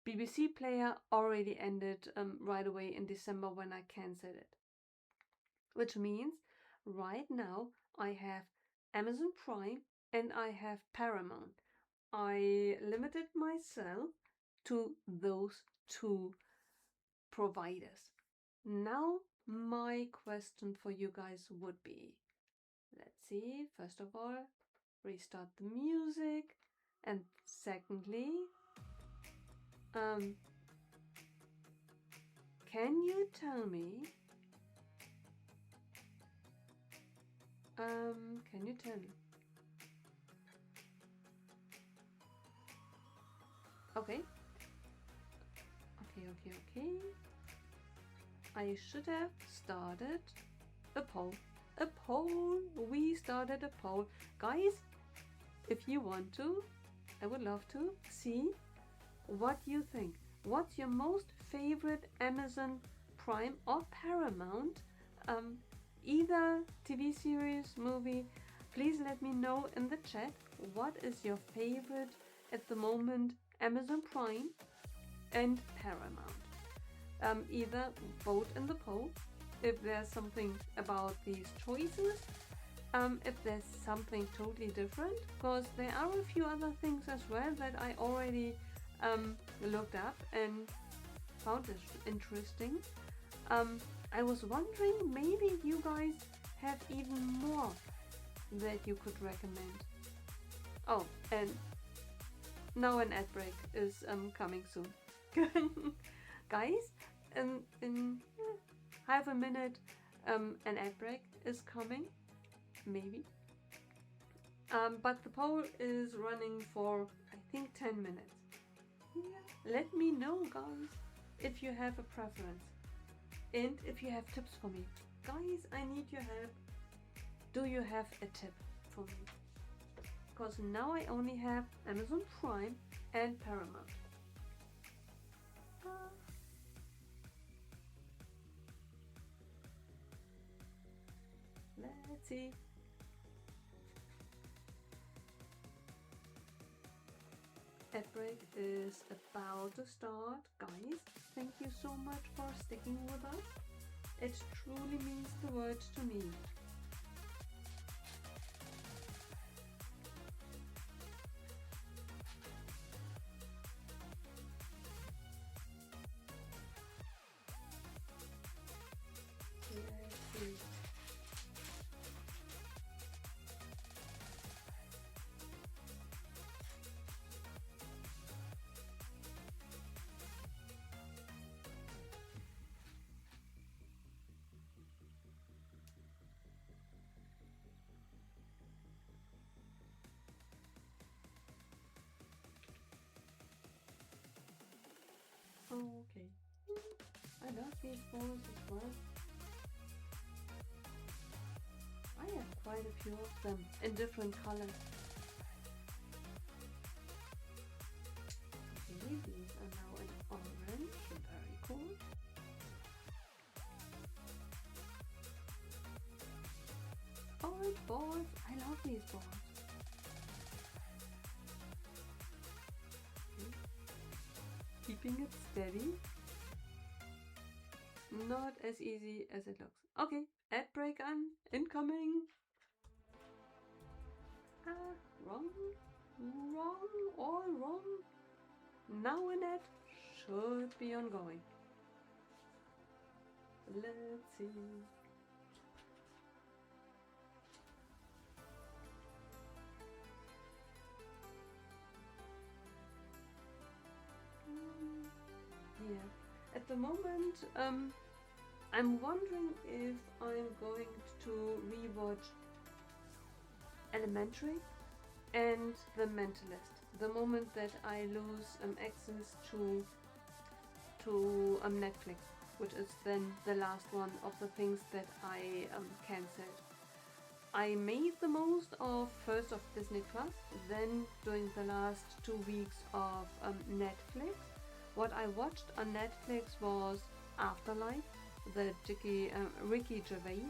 BBC Player already ended right away in December when I cancelled it. Which means right now I have Amazon Prime and I have Paramount. I limited myself to those two providers. Now my question for you guys would be, let's see, first of all, restart the music, and secondly, can you tell me, can you tell me? Okay. Okay. I should have started a poll. A poll. We started a poll. Guys, if you want to, I would love to see what you think. What's your most favorite Amazon Prime or Paramount either TV series, movie? Please let me know in the chat what is your favorite at the moment Amazon Prime and Paramount. Either vote in the poll if there's something about these choices, if there's something totally different, because there are a few other things as well that I already looked up and found this interesting. I was wondering, maybe you guys have even more that you could recommend. Oh, and now an ad break is coming soon. Guys, in half a minute an ad break is coming, maybe. But the poll is running for, I think, 10 minutes. Yeah. Let me know, guys, if you have a preference and if you have tips for me. Guys, I need your help. do you have a tip for me? Because now I only have Amazon Prime and Paramount. Let's see. Ad break is about to start. Guys, thank you so much for sticking with us. It truly means the world to me. Let's see. Oh, okay. I love these balls as well. I have quite a few of them in different colors. Okay, these are now in orange, very cool. Orange balls, I love these balls. Okay. Keeping it steady. Not as easy as it looks. Okay, ad break on, incoming. Wrong, all wrong. Now an ad should be ongoing. Let's see. Yeah, at the moment, I'm wondering if I'm going to rewatch Elementary and The Mentalist. The moment that I lose access to Netflix, which is then the last one of the things that I cancelled. I made the most of first of Disney Plus, then during the last 2 weeks of Netflix. What I watched on Netflix was Afterlife, the Ricky Gervais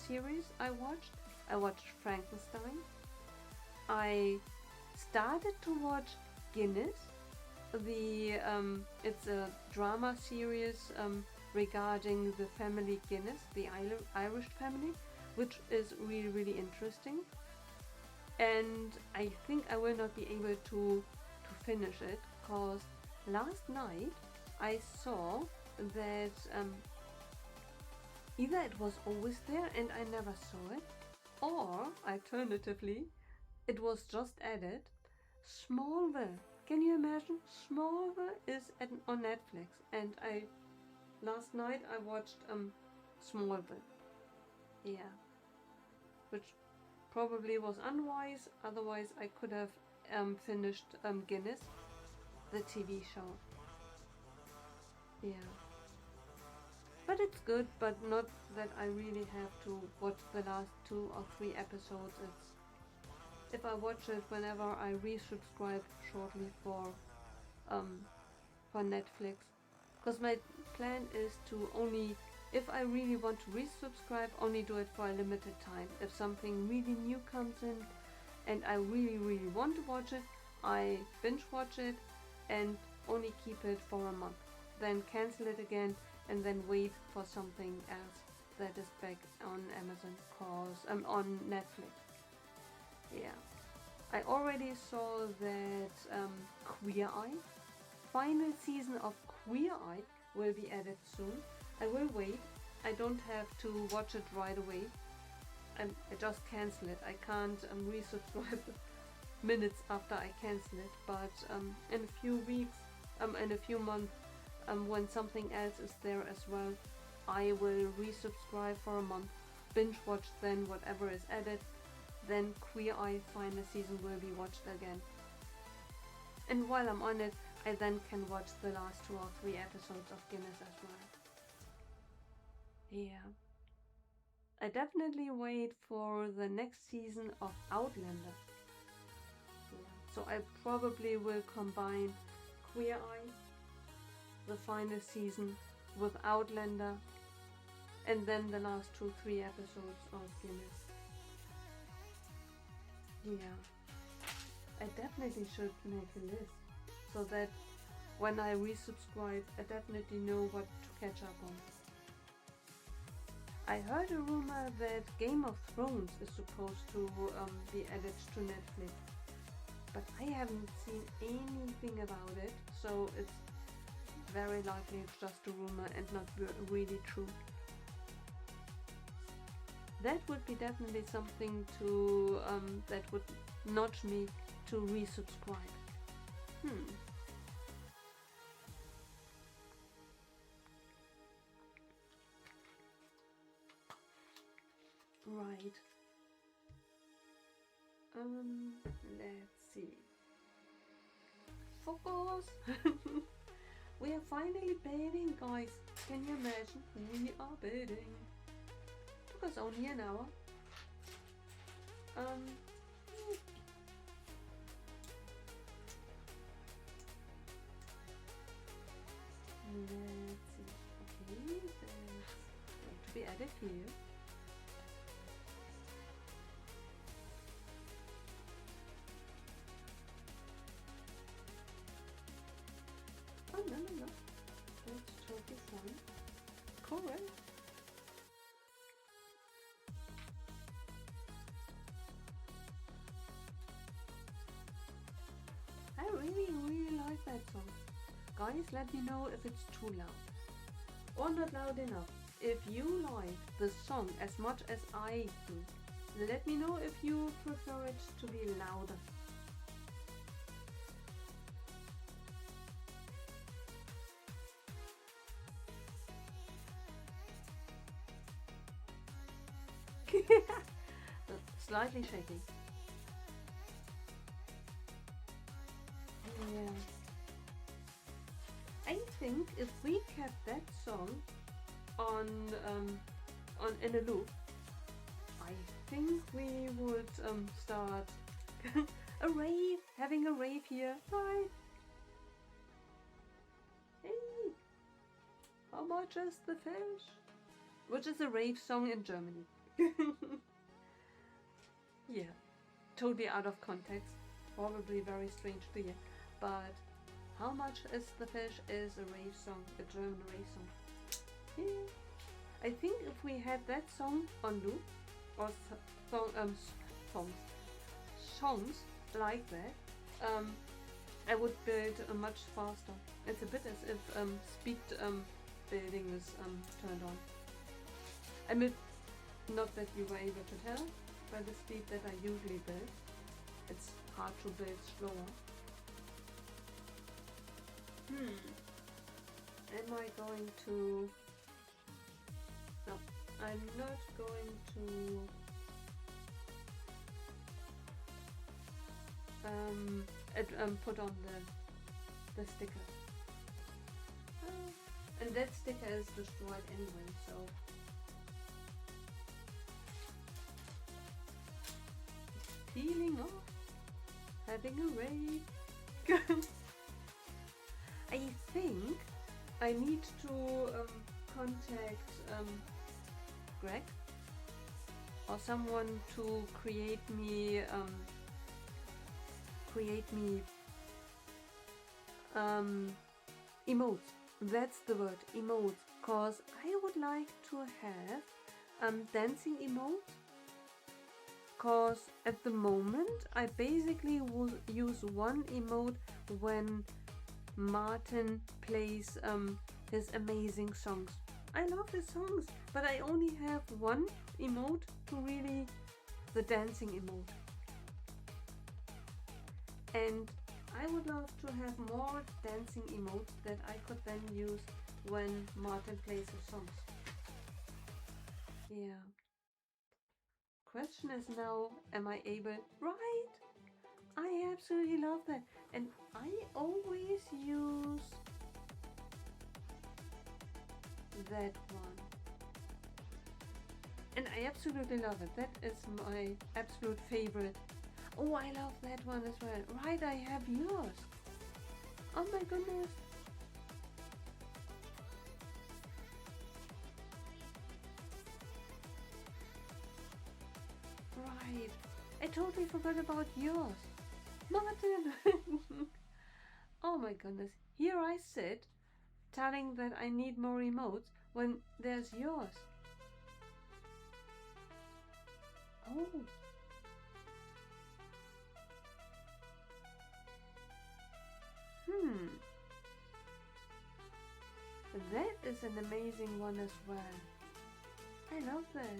series I watched. I watched Frankenstein. I started to watch Guinness. It's a drama series regarding the family Guinness, the Irish family, which is really, really interesting. And I think I will not be able to finish it because last night I saw that either it was always there and I never saw it, or alternatively it was just added. Smallville. Can you imagine? Smallville is on Netflix, and last night I watched Smallville. Yeah, which probably was unwise. Otherwise, I could have finished Guinness, the TV show. Yeah, but it's good. But not that I really have to watch the last 2 or 3 episodes. It's if I watch it whenever I resubscribe shortly for Netflix, because my plan is to only, if I really want to resubscribe, only do it for a limited time. If something really new comes in and I really, really want to watch it, I binge watch it and only keep it for a month, then cancel it again and then wait for something else that is back on Amazon, cause on Netflix. Yeah, I already saw that Queer Eye, final season of Queer Eye will be added soon. I will wait. I don't have to watch it right away. I just cancel it. I can't resubscribe minutes after I cancel it. But in a few weeks, in a few months, when something else is there as well, I will resubscribe for a month, binge watch then whatever is added, then Queer Eye final season will be watched again. And while I'm on it, I then can watch the last 2 or 3 episodes of Guinness as well. Yeah. I definitely wait for the next season of Outlander. Yeah. So I probably will combine Queer Eye, the final season, with Outlander, and then the last 2-3 episodes of Guinness. Yeah, I definitely should make a list so that when I resubscribe, I definitely know what to catch up on. I heard a rumor that Game of Thrones is supposed to be added to Netflix, but I haven't seen anything about it, so it's very likely it's just a rumor and not really true. That would be definitely something to that would nudge me to resubscribe. Right. Let's see. Focus. We are finally building, guys. Can you imagine? We are building. Took us only an hour. Let's see. Okay, that's going to be added here. Oh, no. That's totally fine. Correct. I really like that song. Guys, let me know if it's too loud or not loud enough. If you like the song as much as I do, let me know if you prefer it to be louder. Slightly shaking. Yeah. I think if we kept that song on in a loop, I think we would start a rave, having a rave here, right? Hey, how much is the fish? Which is a rave song in Germany. Yeah, totally out of context, probably very strange to hear, but how much is the fish is a rave song, a German rave song. Yeah. I think if we had that song on loop, or songs like that, I would build much faster. It's a bit as if speed building is turned on. I mean, not that you were able to tell by the speed that I usually build. It's hard to build slower. Am I going to... No, I'm not going to... put on the sticker. And that sticker is destroyed anyway, so... Peeling off, having a rave. I think I need to contact Greg or someone to create me emotes. That's the word, emotes. Cause I would like to have dancing emotes. Cause at the moment I basically will use one emote when Martin plays his amazing songs. I love his songs, but I only have one emote to really the dancing emote. And I would love to have more dancing emotes that I could then use when Martin plays his songs. Yeah. Question is now, am I able? Right! I absolutely love that. And I always use that one. And I absolutely love it. That is my absolute favorite. Oh, I love that one as well. Right, I have yours. Oh my goodness. Right. I totally forgot about yours. Martin! Oh my goodness. Here I sit, telling that I need more emotes when there's yours. Oh. Hmm. That is an amazing one as well. I love that.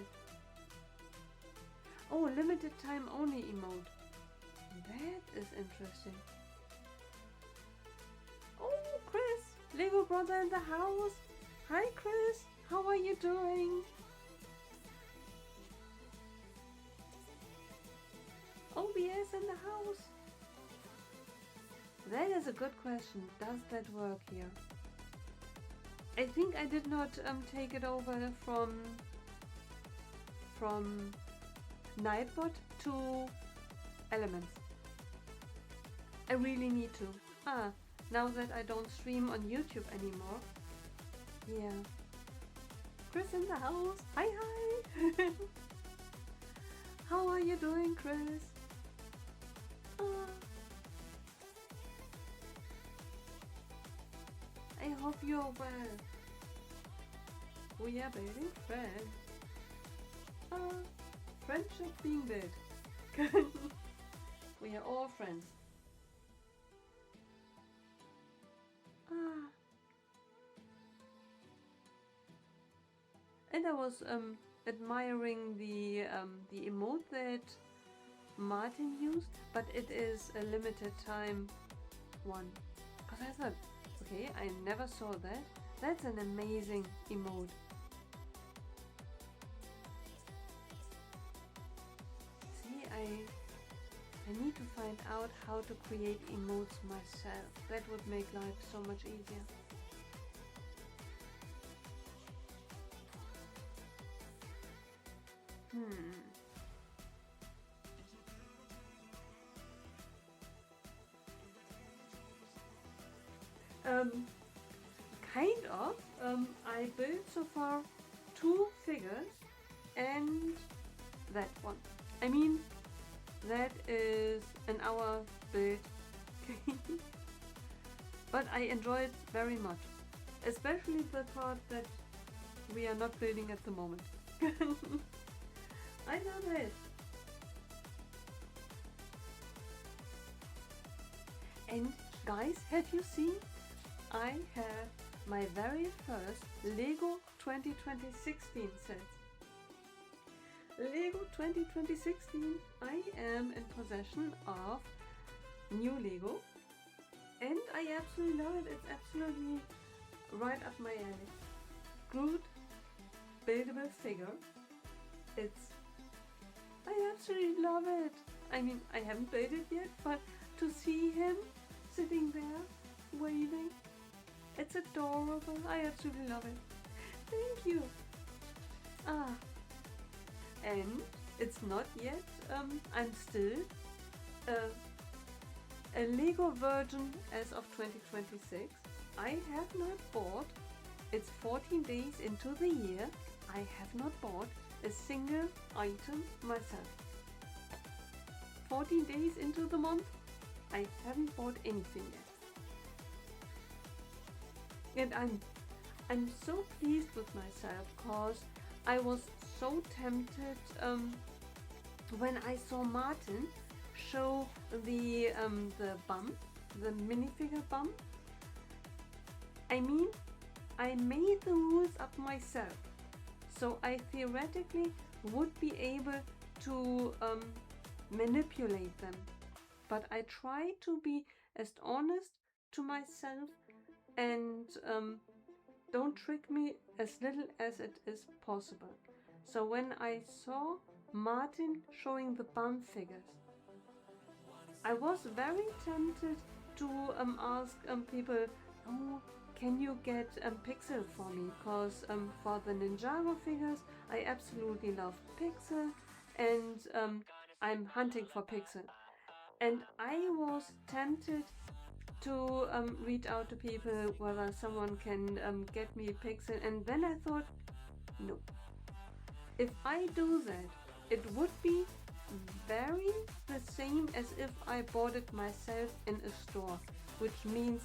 Oh, limited time only emote. That is interesting. Oh, Chris! Lego brother in the house! Hi, Chris! How are you doing? OBS in the house! That is a good question. Does that work here? I think I did not take it over from Nightbot to Elements. I really need to. Now that I don't stream on YouTube anymore. Yeah. Chris in the house. Hi, hi. How are you doing, Chris? I hope you're well. We are building friends. Friendship being built. We are all friends. And I was admiring the emote that Martin used, but it is a limited time one. Because I thought, okay, I never saw that. That's an amazing emote. See, I need to find out how to create emotes myself. That would make life so much easier. Kind of. I built so far 2 figures and that one. I mean, that is an hour build. But I enjoy it very much. Especially the part that we are not building at the moment. I love it. And guys, have you seen? I have my very first Lego 2020-16 set. Lego 2020-16. I am in possession of new Lego and I absolutely love it. It's absolutely right up my alley. Groot buildable figure. I absolutely love it. I mean, I haven't built it yet, but to see him sitting there waving, it's adorable. I absolutely love it. Thank you. And it's not yet. I'm still a Lego virgin as of 2026. I have not bought. It's 14 days into the year. I have not bought a single item myself. 14 days into the month, I haven't bought anything yet. And I'm so pleased with myself because I was so tempted when I saw Martin show the bump, the minifigure bump. I mean, I made the rules up myself, so I theoretically would be able to manipulate them. But I try to be as honest to myself and don't trick me as little as it is possible. So when I saw Martin showing the bump figures, I was very tempted to ask people, oh, can you get Pixel for me? Because for the Ninjago figures, I absolutely love Pixel, and I'm hunting for Pixel. And I was tempted to reach out to people whether someone can get me Pixel, and then I thought, no. If I do that, it would be very the same as if I bought it myself in a store, which means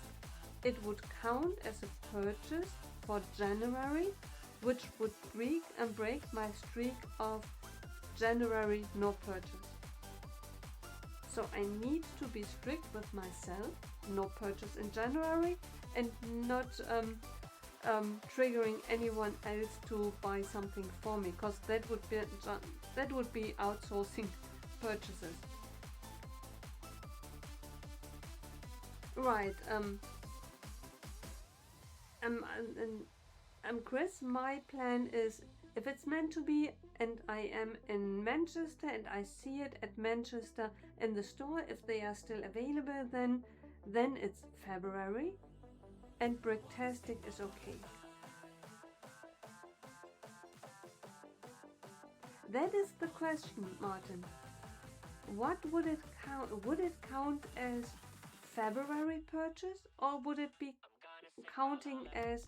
it would count as a purchase for January, which would break my streak of January no purchase. So I need to be strict with myself, no purchase in January, and not triggering anyone else to buy something for me, because that would be outsourcing purchases. Right. Chris, my plan is, if it's meant to be and I am in Manchester and I see it at Manchester in the store, if they are still available, then it's February, and Bricktastic is okay. That is the question, Martin. What would it count? Would it count as February purchase, or would it be counting as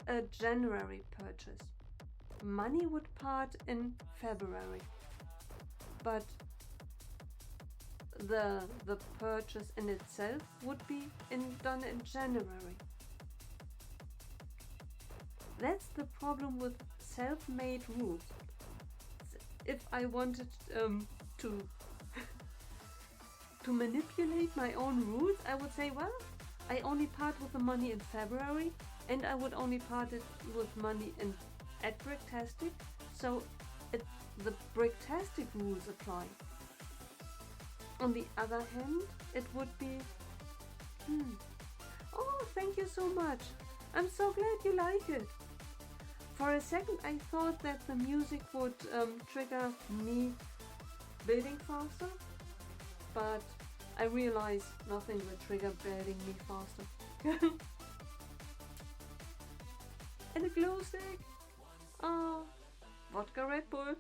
a January purchase? Money would part in February, but the purchase in itself would be done in January. That's the problem with self-made rules. If I wanted to to manipulate my own rules, I would say, well, I only part with the money in February, and I would only part it with money at Bricktastic, so the Bricktastic rules apply. On the other hand, it would be, oh, thank you so much. I'm so glad you like it. For a second, I thought that the music would trigger me building faster, but I realized nothing will trigger building me faster. And a glow stick. Ah, vodka Red Bull.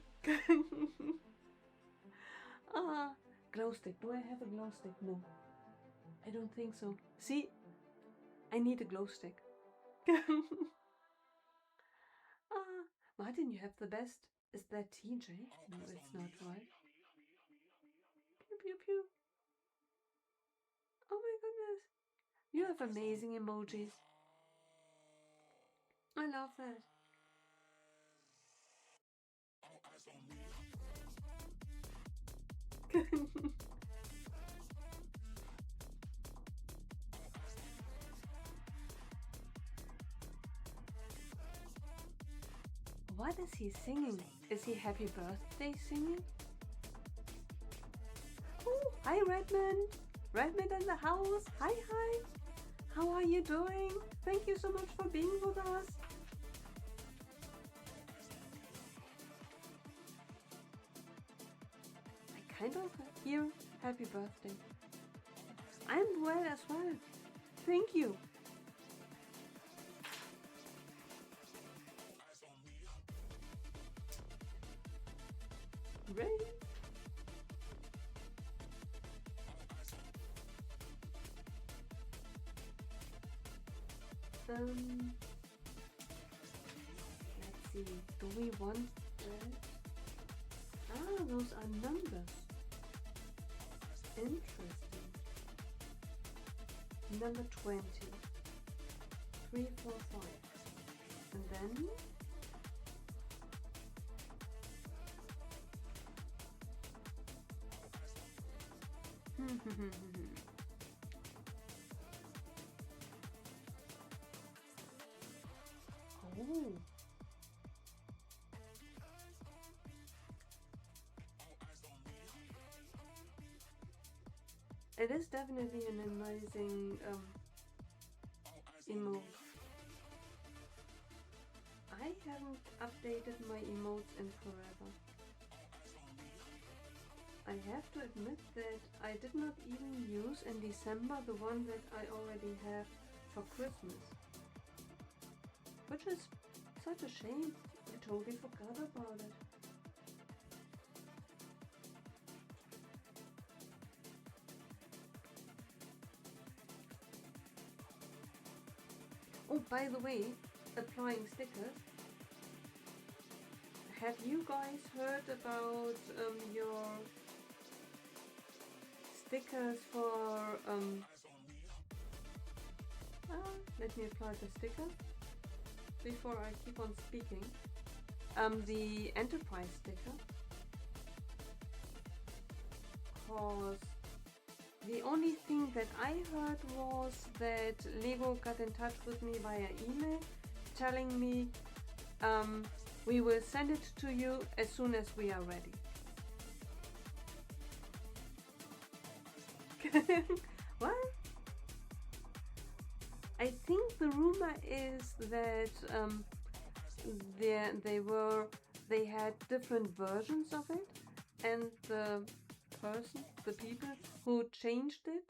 Ah, glow stick. Do I have a glow stick? No, I don't think so. See, I need a glow stick. Ah, Martin, you have the best. Is that TJ? No, it's not, right? Pew pew pew. Oh my goodness. You have amazing emojis. I love that. What is he singing? Is he happy birthday singing? Oh, hi Redmond! Redmond in the house! Hi, hi! How are you doing? Thank you so much for being with us! I kind of hear happy birthday. I'm well as well. Thank you. Ready? Let's see. Do we want that? Ah, those are numbers. Interesting. Number 20. 3, 4, 5. And then oh. It is definitely an amazing emote. I haven't updated my emotes in forever. I have to admit that I did not even use in December the one that I already have for Christmas. which is such a shame. I totally forgot about it. Oh, by the way, applying stickers. Have you guys heard about your stickers for let me apply the sticker before I keep on speaking. The Enterprise sticker, cause the only thing that I heard was that Lego got in touch with me via email telling me we will send it to you as soon as we are ready. What? I think the rumor is that they had different versions of it, and the people who changed it,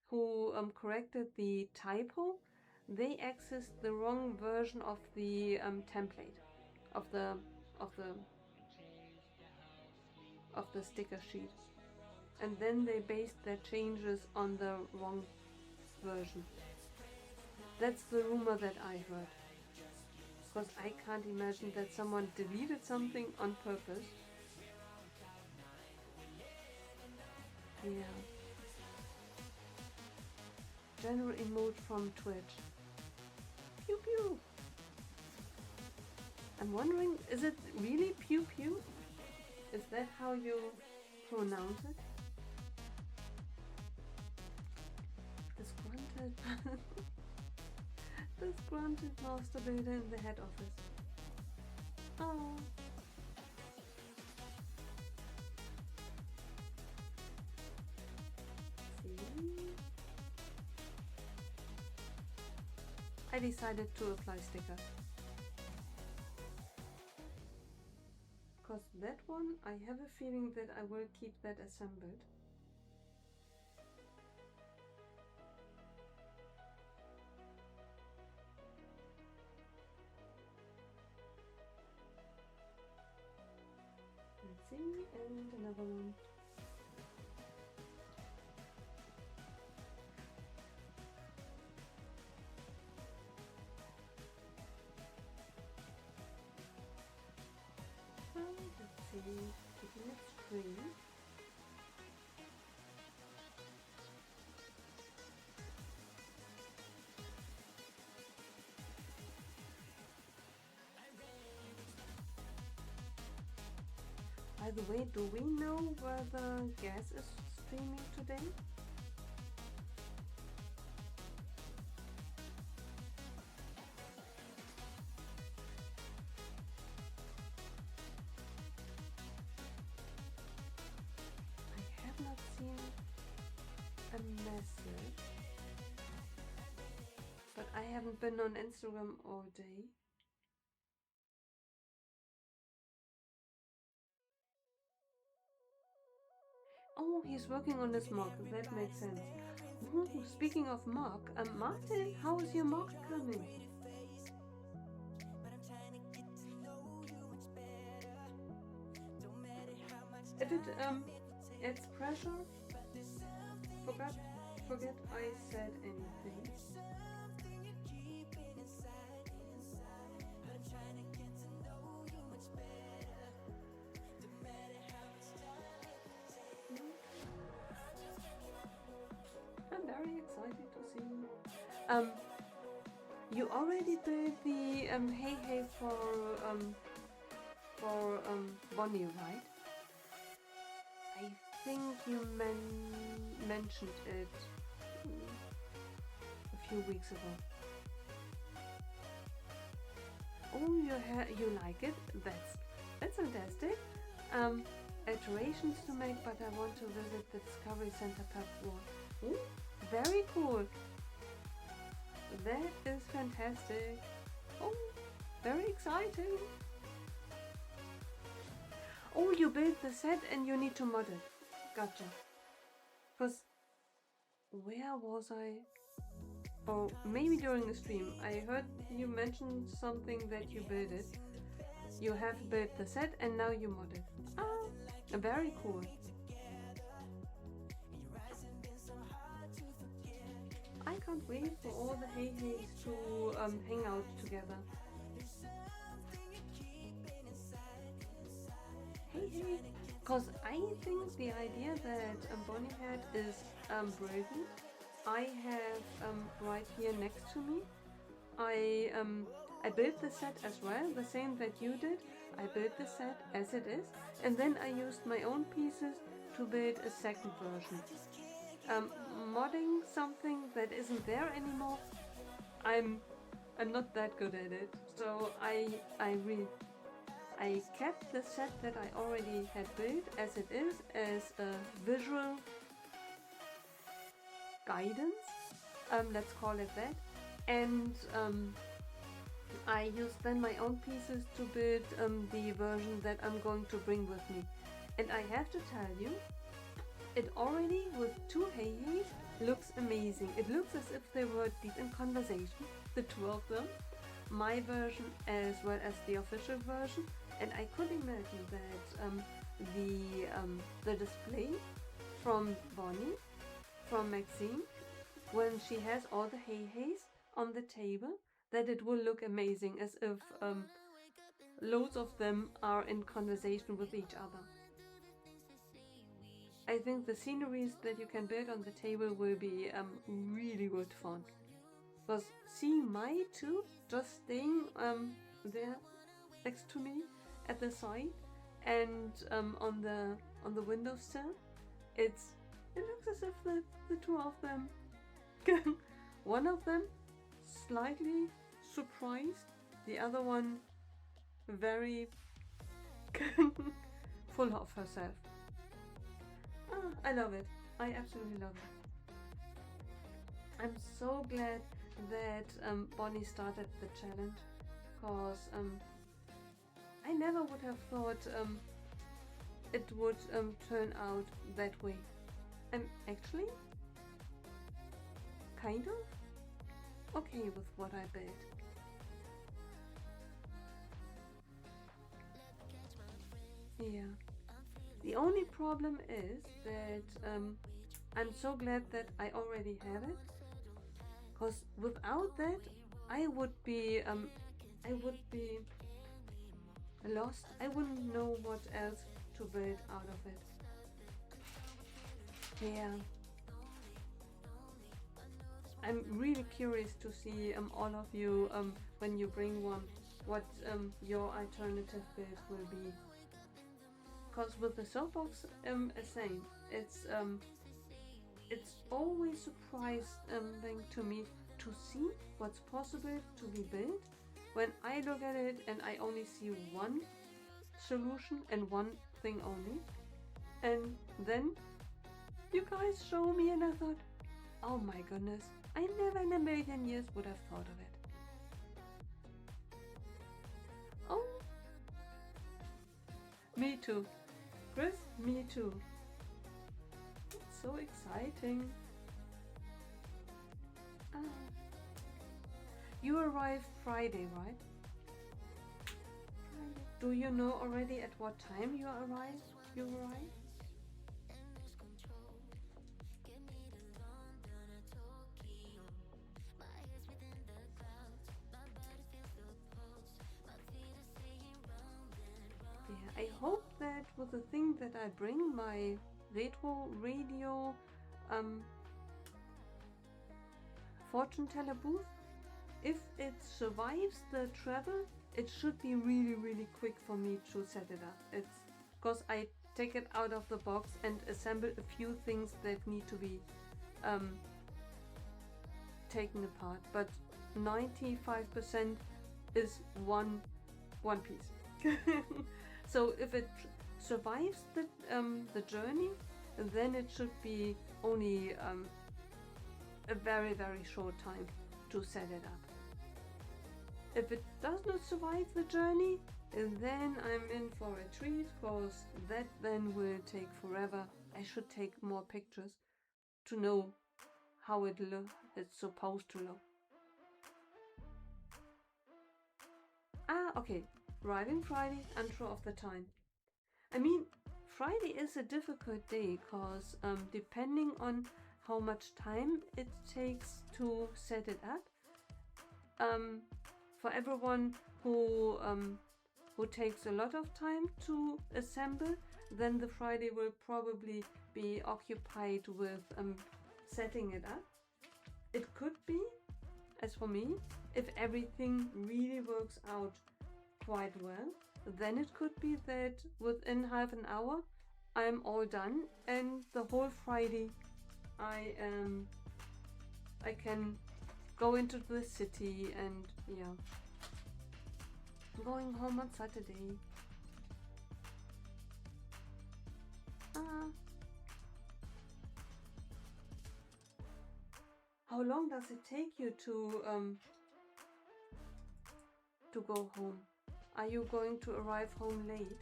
who corrected the typo, they accessed the wrong version of the template of the sticker sheet, and then they based their changes on the wrong version. That's the rumor that I heard. Because I can't imagine that someone deleted something on purpose. Yeah. General emote from Twitch. Pew pew. I'm wondering, is it really pew pew? Is that how you pronounce it? Disgruntled. Disgruntled masturbator in the head office. Oh. See? I decided to apply sticker. Because that one, I have a feeling that I will keep that assembled. Let's see, and another one. Let's see, the next screen. By the way, do we know where the gas is streaming today? I have not seen a message, but I haven't been on Instagram all day. Oh, he's working on his mock. That makes sense. Ooh, speaking of mock, Martin, how is your mock coming? If it adds pressure, forget I said anything. I'm very excited to see. You already did the hey hey for Bonnie, right? I think you mentioned it a few weeks ago. Oh, you like it? That's fantastic. Alterations to make, but I want to visit the Discovery Center Part 1. Ooh, very cool. That is fantastic. Oh, very exciting. Oh, you built the set and you need to mod it. Gotcha. Because where was I? or maybe during the stream, I heard you mention something that you built it. You have built the set and now you mod it. Ah, very cool. I can't wait for all the Hey Heys to hang out together. Hey Hey! Because I think the idea that Bonnie had is brilliant. I have right here next to me. I built the set as well, the same that you did. I built the set as it is, and then I used my own pieces to build a second version. Modding something that isn't there anymore, I'm not that good at it. So I kept the set that I already had built as it is, as a visual guidance, let's call it that, and I used then my own pieces to build the version that I'm going to bring with me. And I have to tell you, it already, with 2 Hey Heys, looks amazing. It looks as if they were deep in conversation, the 2 of them, my version as well as the official version. And I could imagine that the display from Bonnie, from Maxine, when she has all the Hey Heys on the table, that it will look amazing, as if loads of them are in conversation with each other. I think the sceneries that you can build on the table will be really good fun. Because seeing my 2 just staying there next to me at the side and on the windowsill, it looks as if the 2 of them, one of them slightly surprised, the other one very full of herself. I love it. I absolutely love it. I'm so glad that Bonnie started the challenge, because I never would have thought it would turn out that way. I'm actually kind of okay with what I built. Yeah. The only problem is that I'm so glad that I already have it, because without that I would be lost. I wouldn't know what else to build out of it. Yeah. I'm really curious to see all of you when you bring one, what your alternative build will be. Because with the soapbox, same. It's always surprising to me to see what's possible to be built when I look at it and I only see one solution and one thing only. And then you guys show me and I thought, oh my goodness, I never in a million years would have thought of it. Oh, me too. Chris, me too. It's so exciting. You arrived Friday, right? Do you know already at what time you arrived? I hope that with the thing that I bring, my retro radio fortune teller booth, if it survives the travel, it should be really quick for me to set it up. It's because I take it out of the box and assemble a few things that need to be taken apart, but 95% is one piece. So if it survives the journey, then it should be only a very short time to set it up. If it does not survive the journey, then I'm in for a treat, because that then will take forever. I should take more pictures to know how it's supposed to look. Okay. Arriving Friday, unsure of the time. I mean, Friday is a difficult day because depending on how much time it takes to set it up, for everyone who takes a lot of time to assemble, then the Friday will probably be occupied with setting it up. It could be, as for me, if everything really works out quite well, then it could be that within half an hour I'm all done and the whole Friday I can go into the city and yeah, going home on Saturday. How long does it take you to go home? Are you going to arrive home late?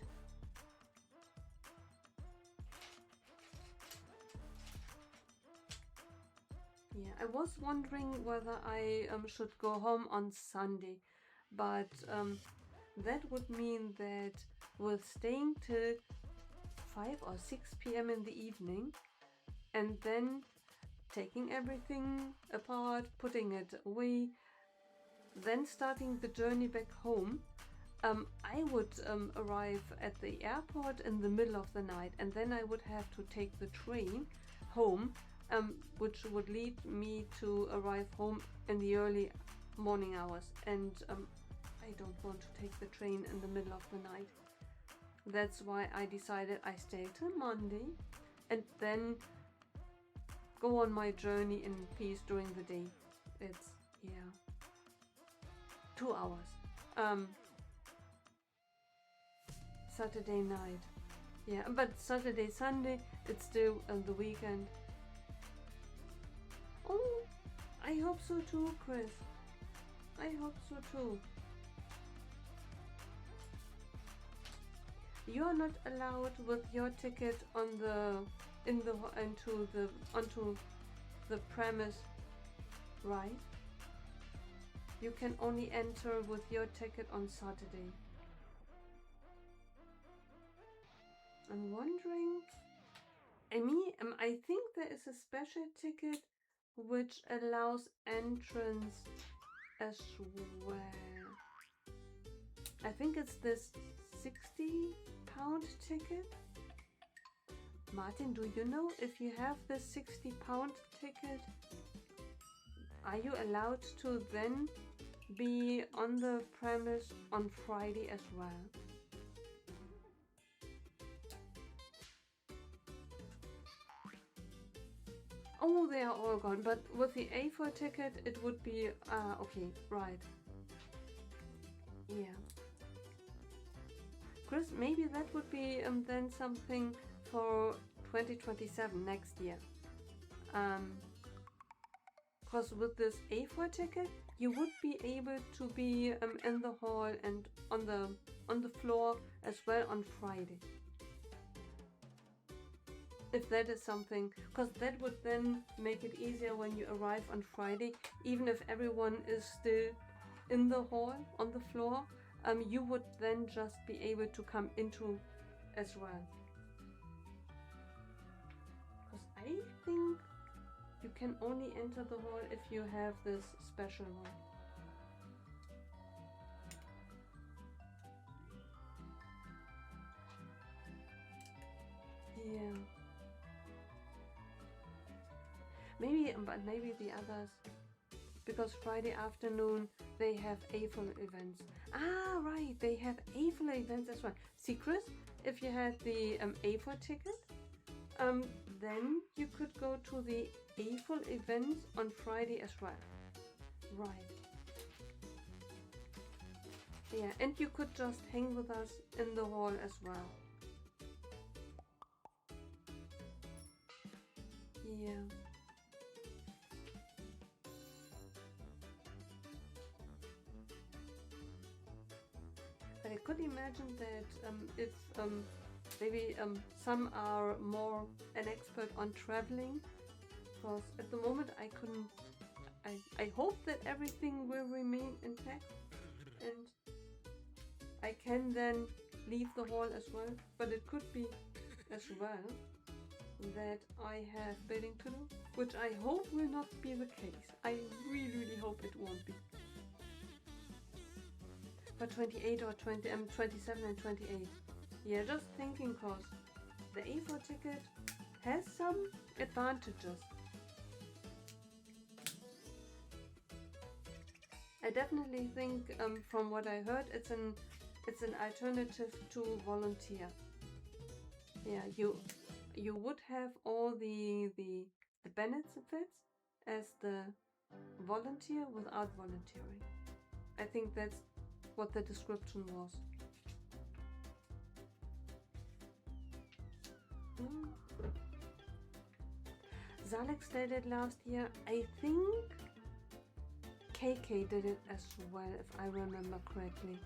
Yeah, I was wondering whether I should go home on Sunday, but that would mean that we're staying till 5 or 6 p.m. in the evening and then taking everything apart, putting it away, then starting the journey back home. I would arrive at the airport in the middle of the night and then I would have to take the train home, which would lead me to arrive home in the early morning hours, and I don't want to take the train in the middle of the night. That's why I decided I stay till Monday and then go on my journey in peace during the day. It's, yeah, 2 hours. Saturday night. Yeah, but Saturday, Sunday, it's still the weekend. Oh, I hope so too, Chris. I hope so too. You're not allowed with your ticket onto the premise, right? You can only enter with your ticket on Saturday. I'm wondering. I think there is a special ticket which allows entrance as well. I think it's this £60 ticket. Martin, do you know if you have this £60 ticket, are you allowed to then be on the premise on Friday as well? Oh, they are all gone, but with the A4 ticket it would be, okay, right. Yeah. Chris, maybe that would be then something for 2027, next year. Because with this A4 ticket, you would be able to be in the hall and on the floor as well on Friday. If that is something, because that would then make it easier when you arrive on Friday, even if everyone is still in the hall on the floor, you would then just be able to come into as well. Because I think you can only enter the hall if you have this special one. Yeah. Maybe, but maybe the others, because Friday afternoon they have AFOL events. Ah, right, they have AFOL events as well. See, Chris, if you had the AFOL ticket, then you could go to the AFOL events on Friday as well. Right. Yeah, and you could just hang with us in the hall as well. Yeah. But I could imagine that if maybe some are more an expert on traveling, because at the moment I couldn't. I hope that everything will remain intact and I can then leave the hall as well, but it could be as well that I have building to do, which I hope will not be the case. I really hope it won't be. For 28 or 27 and 28. Yeah, just thinking, cause the A4 ticket has some advantages. I definitely think, from what I heard, it's an alternative to volunteer. Yeah, you would have all the benefits as the volunteer without volunteering. I think that's what the description was. Zalex did it last year. I think KK did it as well, if I remember correctly.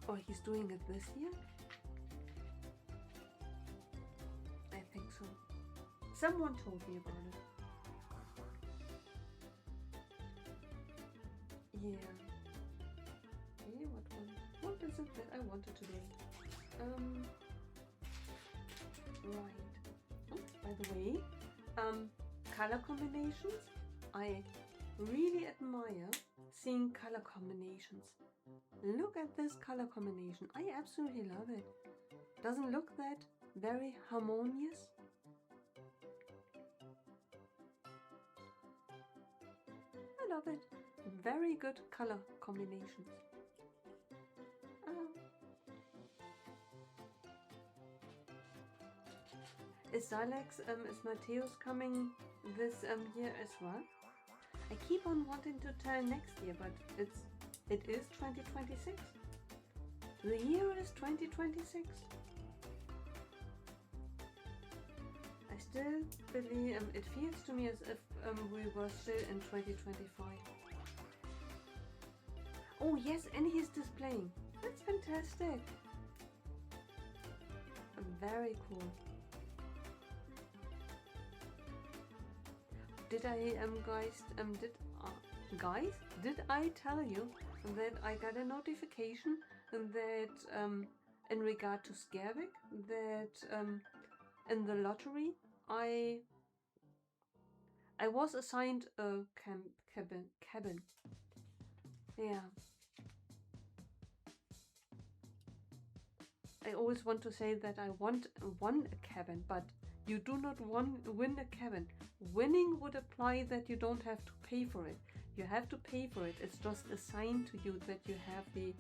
Oh, he's doing it this year? I think so. Someone told me about it. Yeah. Okay, what is it that I wanted to do? Right. Oh, by the way, color combinations. I really admire seeing color combinations. Look at this color combination. I absolutely love it. Doesn't look that very harmonious? I love it. Very good color combinations. Is Zalex, is Matthäus coming this year as well? I keep on wanting to tell next year, but it is 2026. The year is 2026. I still believe, it feels to me as if we were still in 2025. Oh yes, and he's displaying. That's fantastic. Very cool. Did I did I tell you that I got a notification that in regard to Skervik, that in the lottery I was assigned a cabin. Yeah. I always want to say that I won a cabin, but you do not win a cabin. Winning would imply that you don't have to pay for it. You have to pay for it. It's just assigned to you that you have the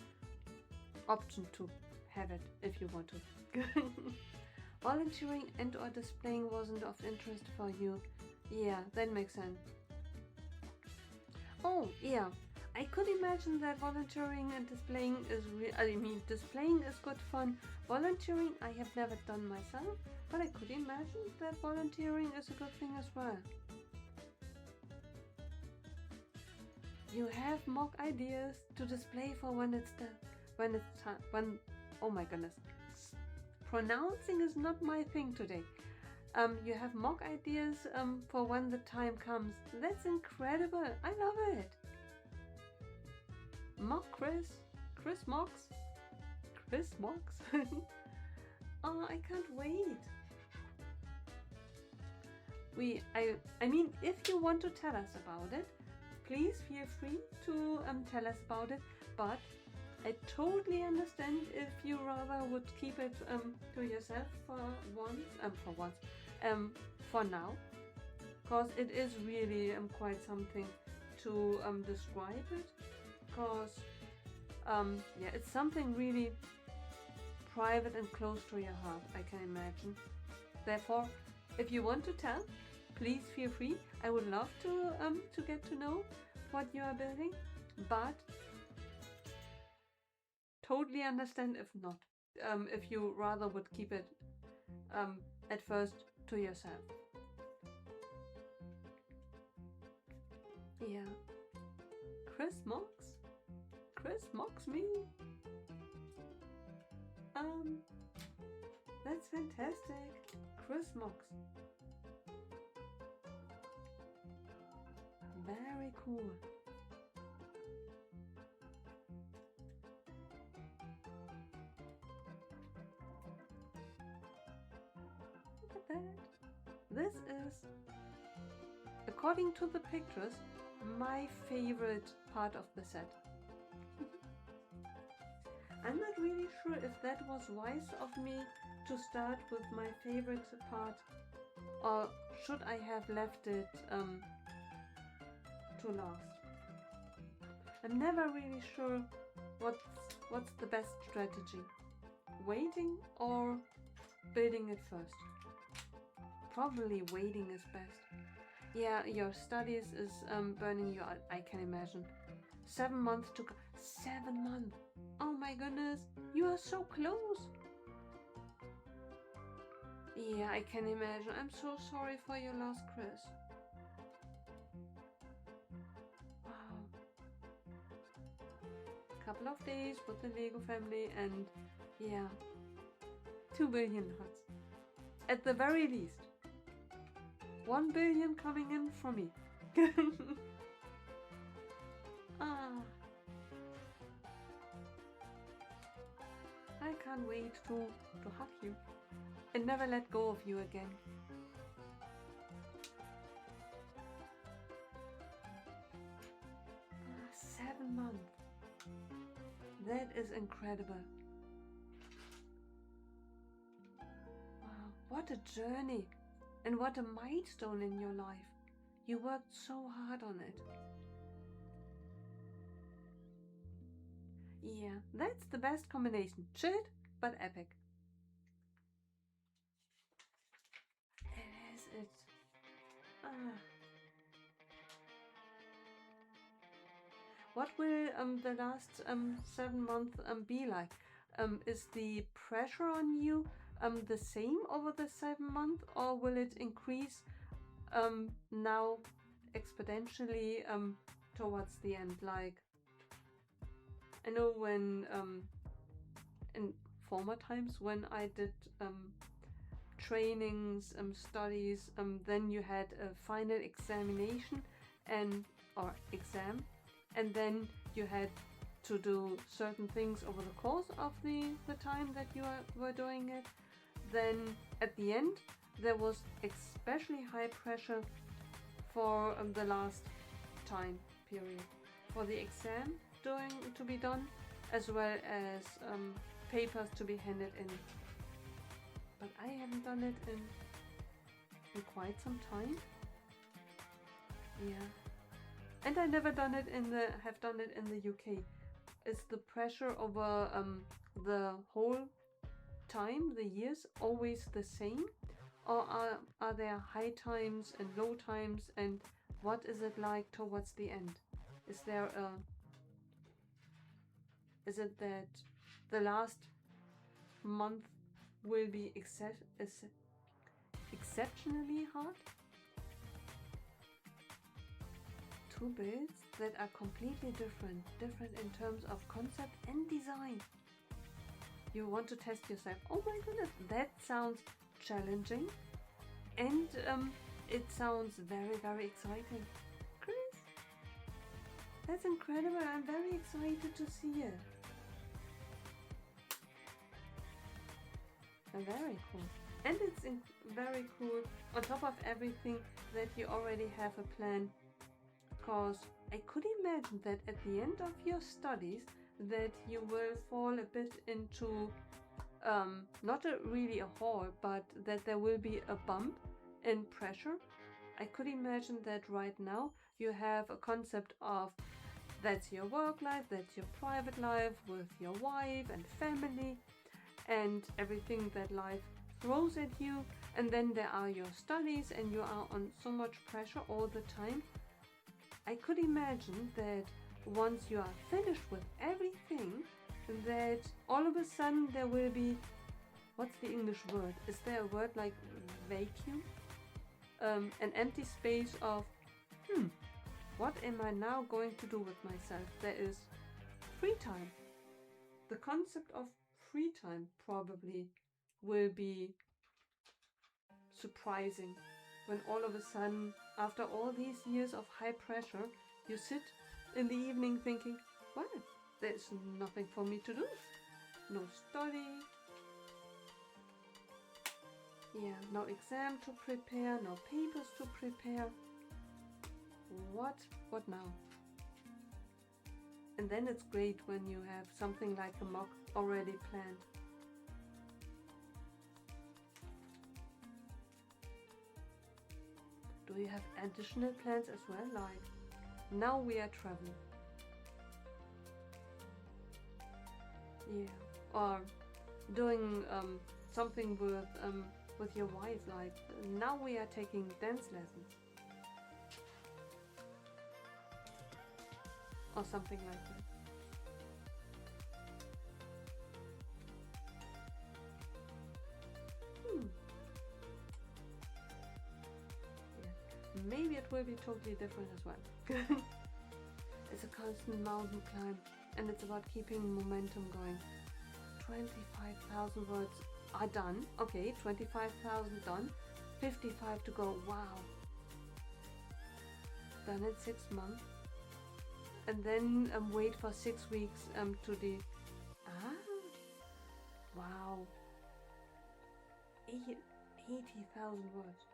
option to have it if you want to. Volunteering and or displaying wasn't of interest for you. Yeah, that makes sense. Oh, yeah. I could imagine that volunteering and displaying is displaying is good fun. Volunteering I have never done myself, but I could imagine that volunteering is a good thing as well. You have mock ideas to display for when oh my goodness. Pronouncing is not my thing today. You have mock ideas for when the time comes. That's incredible. I love it. Mock Chris mocks. Oh, I can't wait. I mean, if you want to tell us about it, please feel free to tell us about it. But I totally understand if you rather would keep it to yourself for now, because it is really quite something to describe it. Because yeah, it's something really private and close to your heart, I can imagine. Therefore, if you want to tell, please feel free. I would love to get to know what you are building, but totally understand if not. If you rather would keep it at first to yourself. Yeah. Chris mocks me. Um, that's fantastic. Chris Mox. Very cool. Look at that. This is, according to the pictures, my favorite part of the set. I'm not really sure if that was wise of me to start with my favorite part, or should I have left it to last. I'm never really sure what's the best strategy. Waiting or building it first? Probably waiting is best. Yeah, your studies is burning you out, I can imagine. 7 months to 7 months. Oh my goodness, you are so close. Yeah, I can imagine. I'm so sorry for your loss, Chris. Wow. Couple of days with the Lego family and yeah, 2 billion hearts. At the very least. 1 billion coming in from me. Ah. I can't wait to hug you and never let go of you again. 7 months. That is incredible. Wow, what a journey and what a milestone in your life. You worked so hard on it. Yeah, that's the best combination. Chilled, but epic. It is it. Ah. What will the last 7 months be like? Is the pressure on you the same over the 7 months, or will it increase now exponentially towards the end? Like, I know when in former times when I did trainings, studies, then you had a final examination or exam, and then you had to do certain things over the course of the time that you were doing it. Then at the end there was especially high pressure for the last time period for the exam to be done, as well as papers to be handed in. But I haven't done it in quite some time. Yeah. And I never have done it in the UK. Is the pressure over the whole time, the years, always the same? Or are there high times and low times, and what is it like towards the end? Is it that the last month will be exceptionally hard? Two builds that are completely different in terms of concept and design. You want to test yourself. Oh my goodness, that sounds challenging, and it sounds very, very exciting. Chris, that's incredible. I'm very excited to see it. Very cool. And it's very cool on top of everything that you already have a plan, because I could imagine that at the end of your studies that you will fall a bit into not really a hole, but that there will be a bump in pressure. I could imagine that right now you have a concept of that's your work life, that's your private life with your wife and family and everything that life throws at you, and then there are your studies and you are on so much pressure all the time. I could imagine that once you are finished with everything, that all of a sudden there will be, what's the English word? Is there a word like vacuum? An empty space of, what am I now going to do with myself? There is free time. The concept of free time probably will be surprising when all of a sudden, after all these years of high pressure, you sit in the evening thinking, well, there's nothing for me to do. No study. Yeah, no exam to prepare, no papers to prepare. What now? And then it's great when you have something like a mock already planned. Do you have additional plans as well? Like, now we are traveling. Yeah. Or doing something with your wife, like now we are taking dance lessons. Or something like that. Yeah. Maybe it will be totally different as well. It's a constant mountain climb, and it's about keeping momentum going. 25,000 words are done. Okay, 25,000 done. 55 to go. Wow. Done in 6 months. And then wait for 6 weeks to the... Wow. 80,000 words.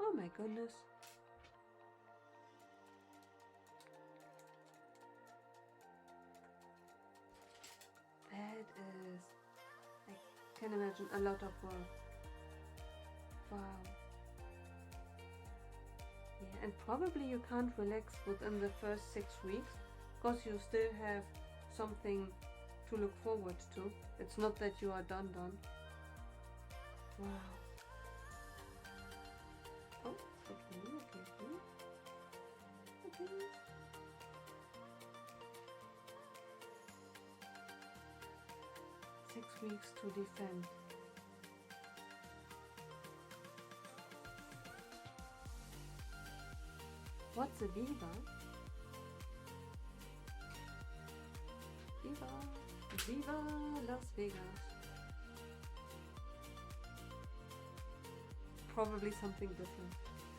Oh my goodness. That is... I can imagine a lot of work. Wow. Yeah, and probably you can't relax within the first 6 weeks because you still have something to look forward to. It's not that you are done. Wow. Oh, okay. 6 weeks to defend. What's a Viva? Viva Las Vegas. Probably something different.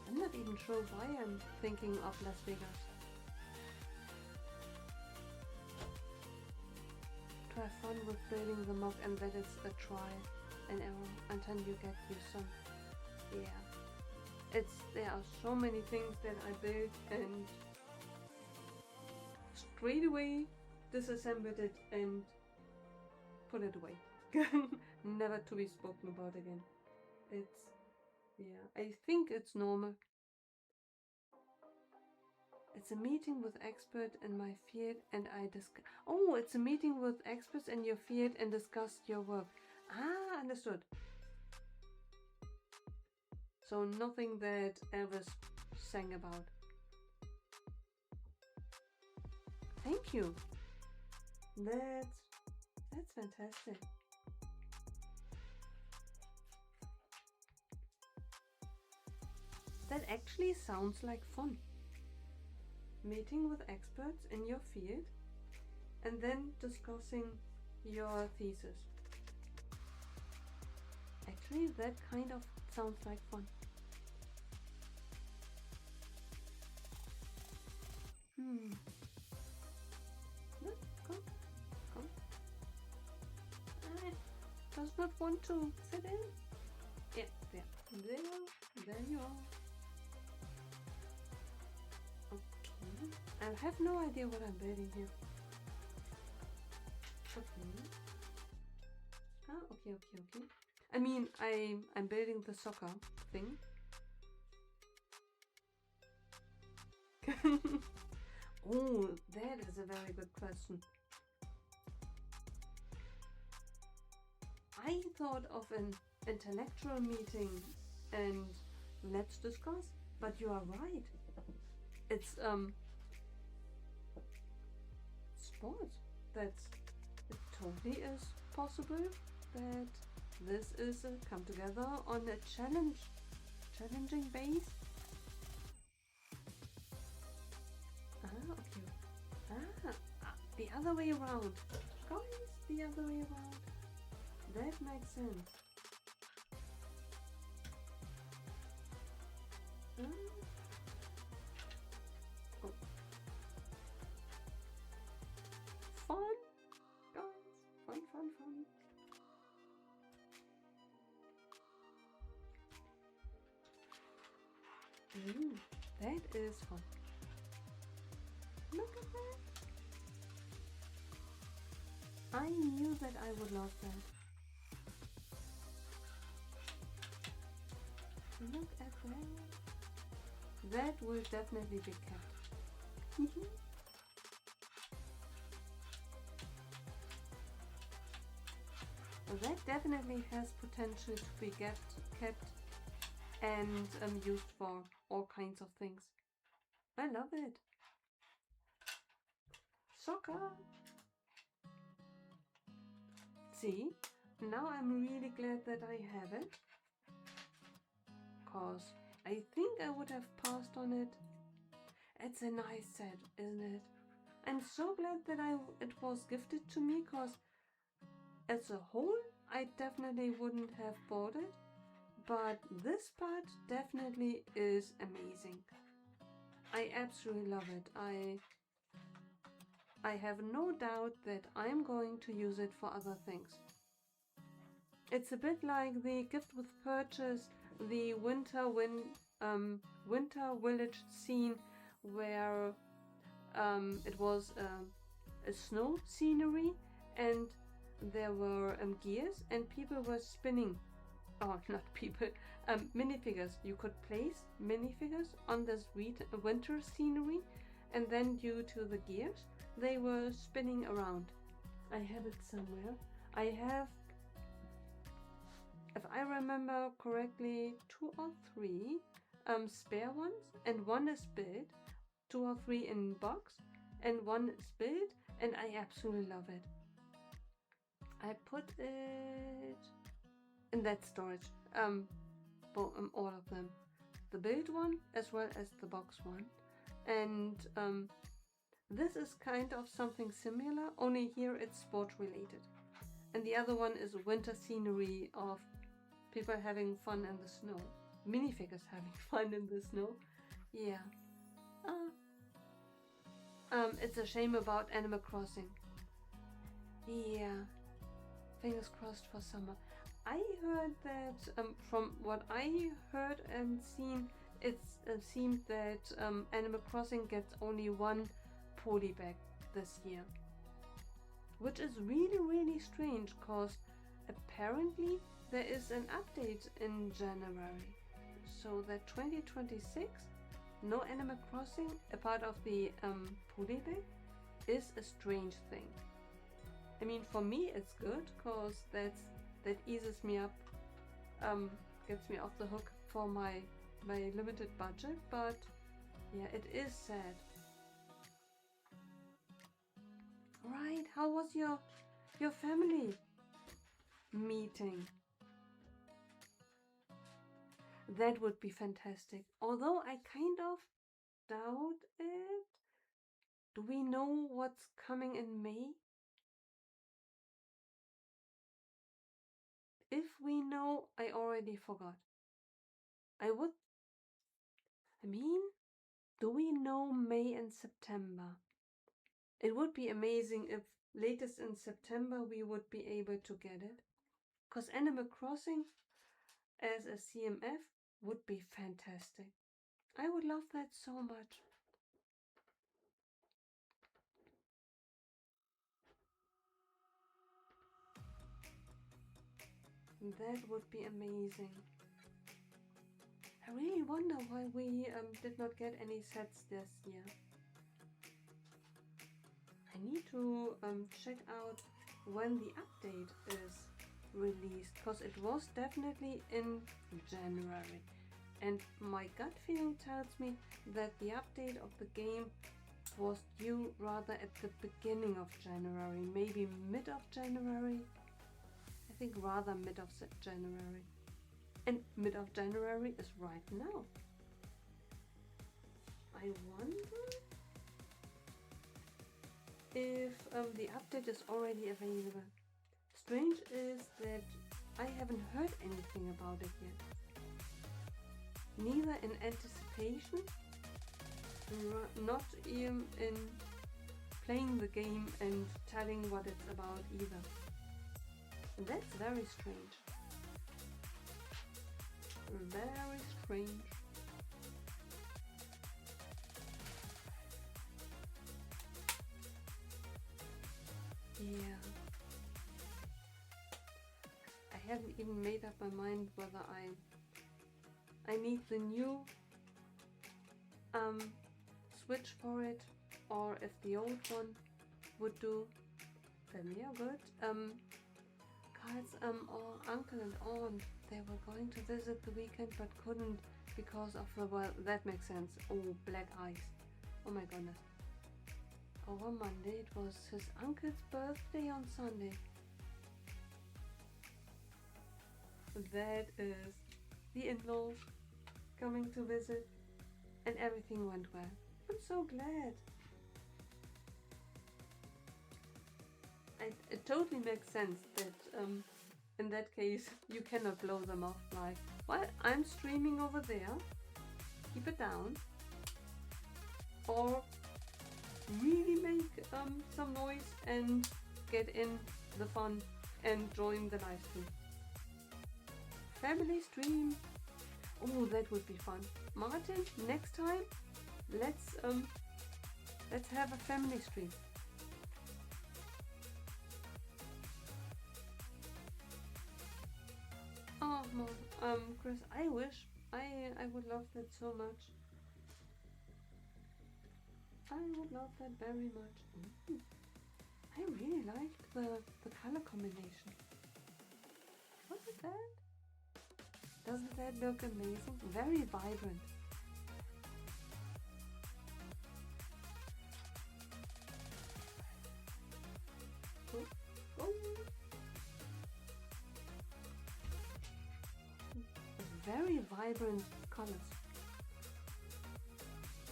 I'm not even sure why I'm thinking of Las Vegas. To have fun with building the mock, and that is a trial and error until you get your son. Yeah. There are so many things that I built and straight away disassembled it and put it away. Never to be spoken about again. I think it's normal. It's a meeting with experts in my field and I discuss... Oh, it's a meeting with experts in your field and discuss your work. Ah, understood. So nothing that Elvis sang about. Thank you. That's fantastic. That actually sounds like fun. Meeting with experts in your field and then discussing your thesis. Actually, that kind of sounds like fun. Come. Does not want to fit in. Yeah, there you are. Okay. I have no idea what I'm building here. Okay. Okay. I mean, I'm building the soccer thing. Oh, that is a very good question. I thought of an intellectual meeting and let's discuss, but you are right. It's sports. It totally is possible that this is a come together on a challenging base. Okay. The other way around. Guys, the other way around. that makes sense. Oh. Fun, guys. Fun, fun, fun. That is fun. Look at that. I knew that I would love that. Look at that. That will definitely be kept. That definitely has potential to be kept and used for all kinds of things. I love it. Soccer. See, now I'm really glad that I have it, cause I think I would have passed on it. It's a nice set, isn't it? I'm so glad that it was gifted to me, cause as a whole I definitely wouldn't have bought it, but this part definitely is amazing. I absolutely love it. I have no doubt that I'm going to use it for other things. It's a bit like the gift with purchase, the winter village scene where it was a snow scenery and there were gears and people were spinning. Oh, not people, minifigures. You could place minifigures on this winter scenery, and then due to the gears, they were spinning around. I have it somewhere. I have, if I remember correctly, 2 or 3 spare ones, and one is built, 2 or 3 in box, and one is built, and I absolutely love it. I put it in that storage, all of them, the build one as well as the box one, and this is kind of something similar, only here it's sport related, and the other one is winter scenery of people having fun in the snow, minifigures having fun in the snow. Yeah. It's a shame about Animal Crossing. Yeah. Fingers crossed for summer. I heard that, from what I heard and seen, it seemed that Animal Crossing gets only one polybag this year. Which is really, really strange, because apparently there is an update in January. So that 2026, no Animal Crossing, a part of the polybag, is a strange thing. I mean, for me it's good, because that eases me up, gets me off the hook for my limited budget, but yeah, it is sad. Right, how was your family meeting? That would be fantastic. Although I kind of doubt it. Do we know what's coming in May? If we know, I already forgot. I mean, do we know May and September? It would be amazing if latest in September we would be able to get it. Because Animal Crossing as a CMF would be fantastic. I would love that so much. That would be amazing. I really wonder why we did not get any sets this year. I need to check out when the update is released, because it was definitely in January. And my gut feeling tells me that the update of the game was due rather at the beginning of January, maybe mid of January. I think rather mid of January. And mid of January is right now. I wonder if the update is already available. strange is that I haven't heard anything about it yet. Neither in anticipation, not even in playing the game and telling what it's about either. And that's very strange. Very strange. Yeah. I haven't even made up my mind whether I need the new Switch for it, or if the old one would do. Familiar good. Carl's uncle and aunt, they were going to visit the weekend but couldn't because of the, well, that makes sense. Oh, black eyes. Oh my goodness. Over Monday, it was his uncle's birthday on Sunday. That is the in-laws coming to visit, and everything went well. I'm so glad. It totally makes sense that in that case you cannot blow them off like, well, I'm streaming over there, keep it down, or really make some noise and get in the fun and join the live stream. Family stream. Oh, that would be fun. Martin, next time let's have a family stream. Oh, Chris, I wish I would love that so much. I would love that very much. I really liked the color combination. Look at that. Doesn't that look amazing? Very vibrant. Very vibrant colors.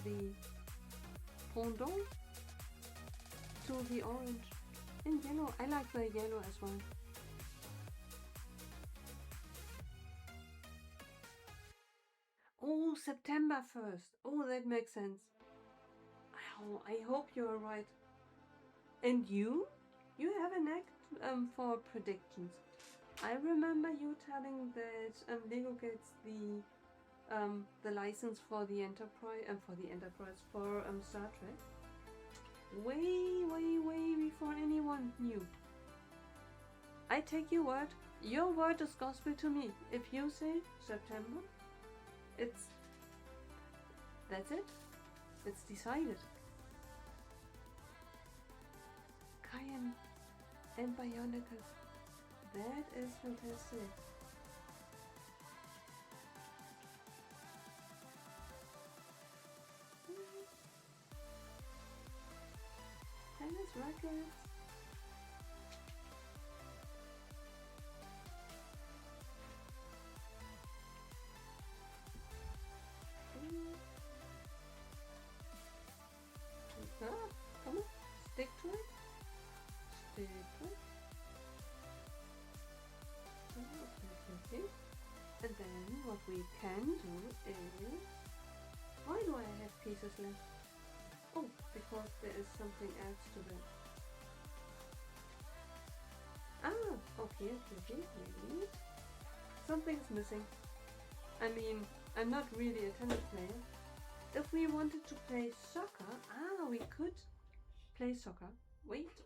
The pendant to the orange and yellow. I like the yellow as well. Oh, September 1st. Oh, that makes sense. Oh, I hope you're right. And you? You have a knack for predictions. I remember you telling that Lego gets the license for the Enterprise for Star Trek way before anyone knew. I take your word. Your word is gospel to me. If you say September, that's it. It's decided. Cayenne and Bionicles. That is fantastic. Tennis rackets. Come on, stick to it. Stick to it. Okay. And then what we can do is, why do I have pieces left? Oh, because there is something else to them. Ah, okay, wait. Something's missing. I mean, I'm not really a tennis player. If we wanted to play soccer, we could play soccer. Wait.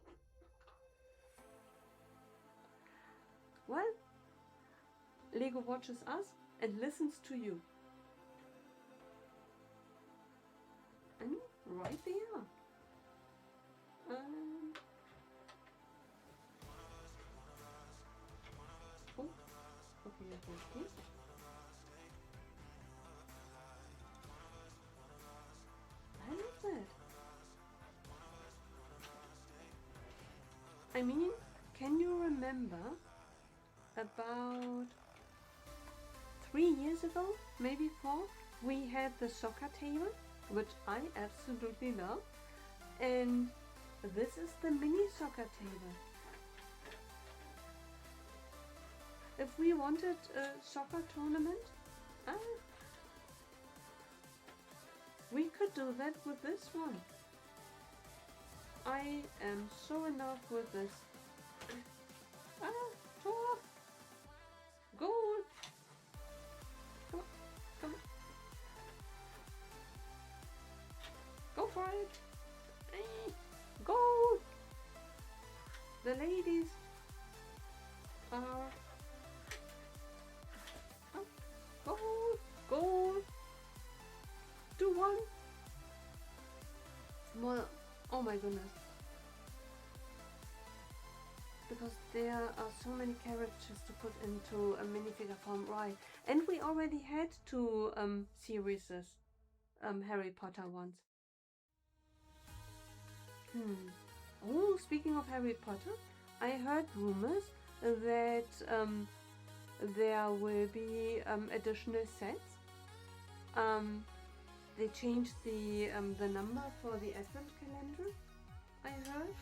Well, Lego watches us and listens to you. And right there. Oh, okay. I love that. I mean, can you remember about 3 years ago, maybe 4, we had the soccer table, which I absolutely love, and this is the mini soccer table. if we wanted a soccer tournament, we could do that with this one. I am so in love with this. Tor! Goal! Come on, come on. Go for it! Goal! The ladies are... Goal! Goal! 2-1! Well, oh my goodness. Because there are so many characters to put into a minifigure form, right? And we already had 2 series, Harry Potter ones. Oh, speaking of Harry Potter, I heard rumors that there will be additional sets. They changed the number for the advent calendar, I heard.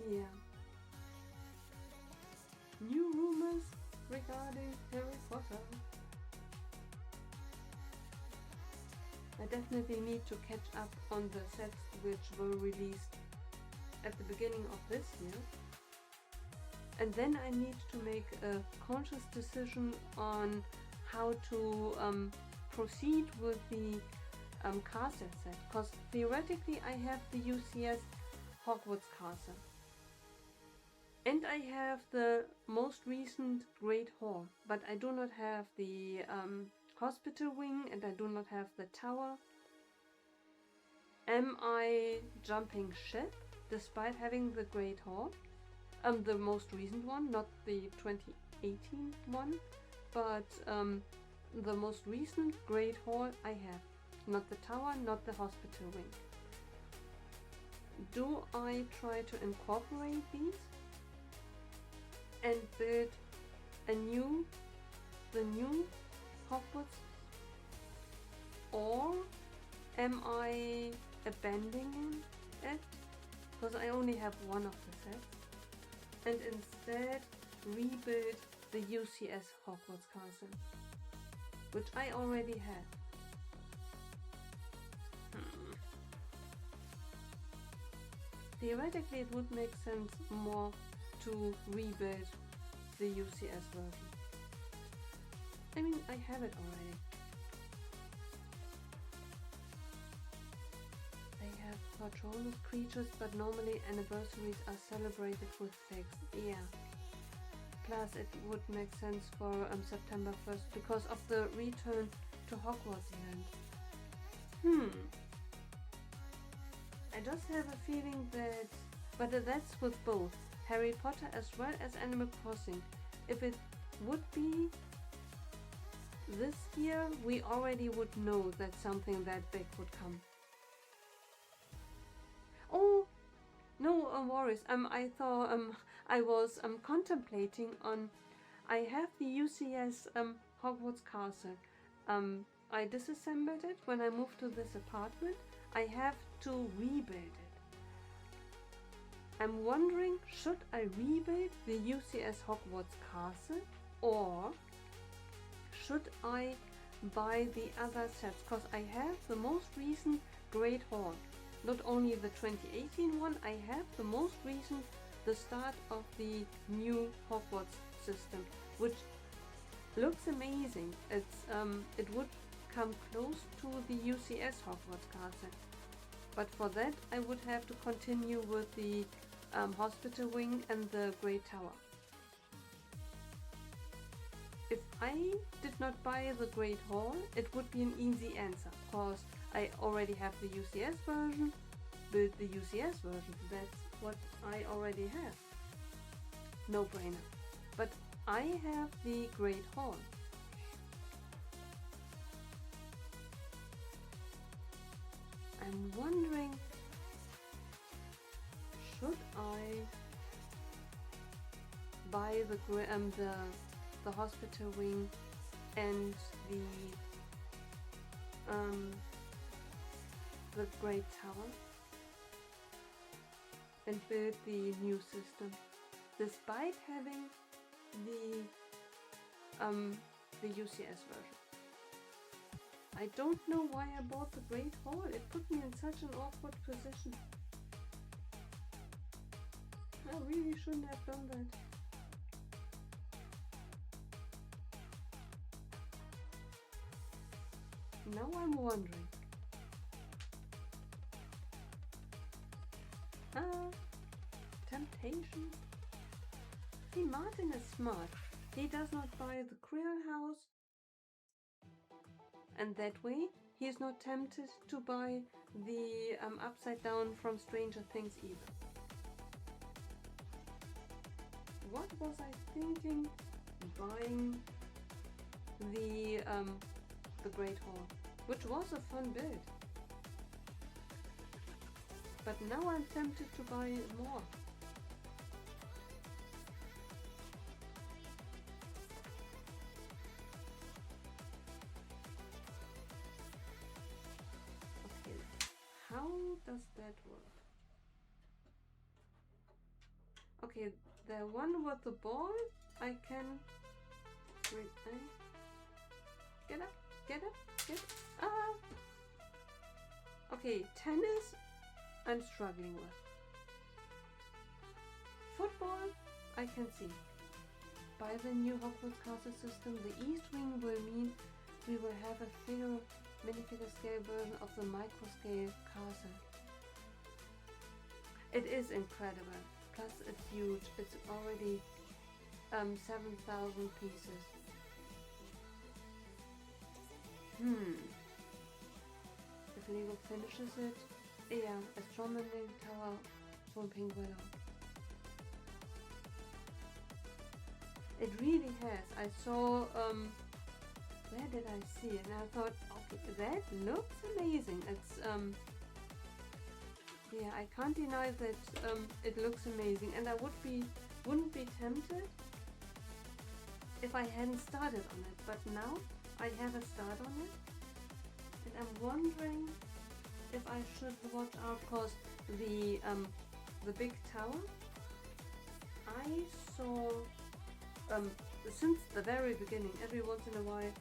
Yeah. New rumors regarding Harry Potter. I definitely need to catch up on the sets which were released at the beginning of this year. And then I need to make a conscious decision on how to proceed with the castle set. Because theoretically I have the UCS Hogwarts castle. And I have the most recent Great Hall. But I do not have the hospital wing and I do not have the tower. Am I jumping ship despite having the Great Hall? The most recent one, not the 2018 one, but the most recent Great Hall I have. Not the tower, not the hospital wing. Do I try to incorporate these and build the new Hogwarts? Or am I abandoning it? Because I only have one of the sets. And instead rebuild the UCS Hogwarts castle, which I already had. Theoretically it would make sense more to rebuild the UCS version. I mean, I have it already. They have Patronus creatures, but normally anniversaries are celebrated with figs. Yeah. Plus it would make sense for September 1st because of the return to Hogwarts event. I just have a feeling that, but that's with both Harry Potter as well as Animal Crossing. If it would be this year, we already would know that something that big would come. Oh, no worries. I thought I was contemplating on. I have the UCS Hogwarts castle. I disassembled it when I moved to this apartment. I have to rebuild it. I'm wondering, should I rebuild the UCS Hogwarts castle or should I buy the other sets? Because I have the most recent Great Hall. Not only the 2018 one, I have the most recent, the start of the new Hogwarts system, which looks amazing. It would come close to the UCS Hogwarts castle. But for that I would have to continue with the hospital wing and the Great Tower. If I did not buy the Great Hall, it would be an easy answer, because I already have the UCS version, build the UCS version. That's what I already have. No brainer. But I have the Great Hall. I'm wondering, should I buy the hospital wing and the Great Tower? and build the new system, despite having the UCS version. I don't know why I bought the Great Hall. It put me in such an awkward position. I really shouldn't have done that. Now I'm wondering. Temptation. See, Martin is smart. He does not buy the Krill house, and that way he is not tempted to buy the Upside Down from Stranger Things either. What was I thinking? Buying the Great Hall, which was a fun build. But now I'm tempted to buy more. Okay, how does that work? Okay, the one with the ball, I can... Get up, get up, get up. Ah! Okay, tennis, I'm struggling with. Football, I can see. By the new Hogwarts Castle system, the East Wing will mean we will have a minifigure scale version of the micro-scale castle. It is incredible. Plus it's huge. It's already 7,000 pieces. If Lego finishes it, yeah, Astronomy Tower from Pink Willow. It really has. I saw, where did I see it? And I thought, okay, that looks amazing. It's, yeah, I can't deny that it looks amazing, and I wouldn't be tempted if I hadn't started on it. But now I have a start on it, and I'm wondering if I should watch out, because the big tower, I saw since the very beginning, every once in a while,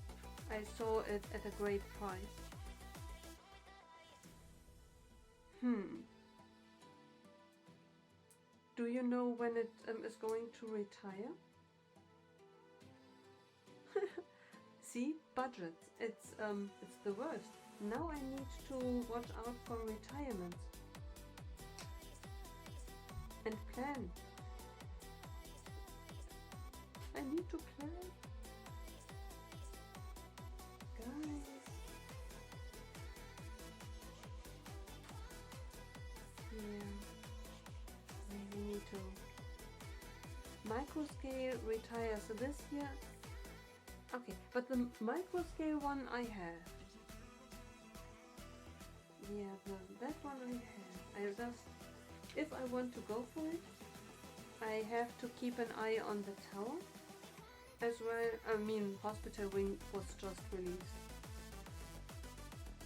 I saw it at a great price. Do you know when it is going to retire? See, budgets. It's the worst. Now I need to watch out for retirements and plan. I need to plan, guys. Yeah. We need to microscale retire. So this year, okay, but the microscale one I have. Yeah, that one I have. I just, if I want to go for it, I have to keep an eye on the tower as well. I mean, Hospital Wing was just released.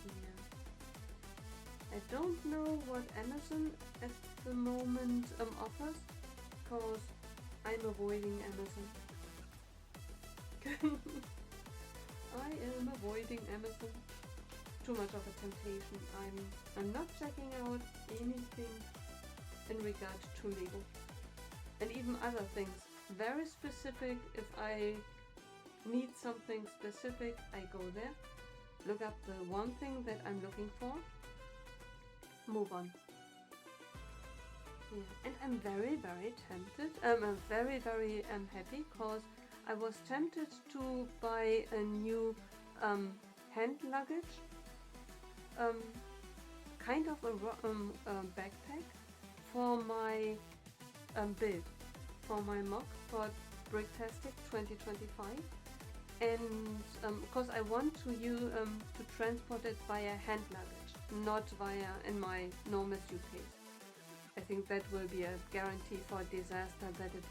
Yeah. I don't know what Amazon at the moment offers, because I'm avoiding Amazon. I am avoiding Amazon. Too much of a temptation. I'm not checking out anything in regard to Lego. And even other things. Very specific. If I need something specific, I go there. Look up the one thing that I'm looking for. Move on. Yeah. And I'm very, very tempted. I'm very, very happy, because I was tempted to buy a new hand luggage. Kind of a backpack for my build, for my mock for Bricktastic 2025, and because I want to to transport it via hand luggage, not via in my normal suitcase. I think that will be a guarantee for disaster, that it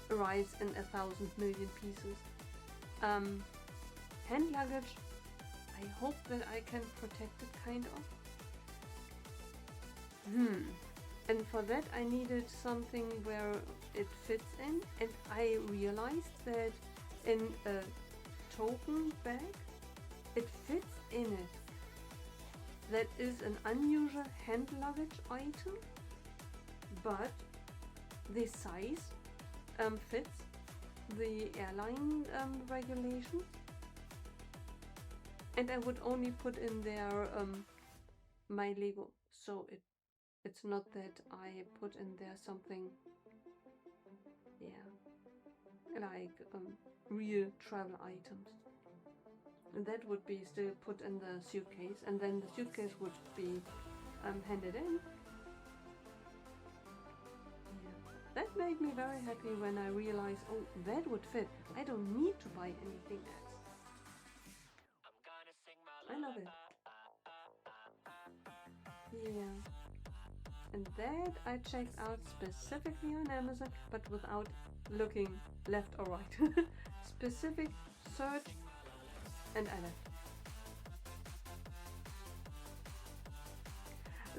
arrives in 1,000 million pieces. Hand luggage, I hope that I can protect it, kind of. And for that I needed something where it fits in, and I realized that in a token bag it fits in it. That is an unusual hand luggage item, but the size fits the airline regulations, and I would only put in there my Lego, so it's not that I put in there something, yeah, like real travel items. And that would be still put in the suitcase, and then the suitcase would be handed in. Yeah. That made me very happy when I realized, oh, that would fit. I don't need to buy anything else. I love it. Yeah. And that I checked out specifically on Amazon, but without looking left or right. Specific search, and I left.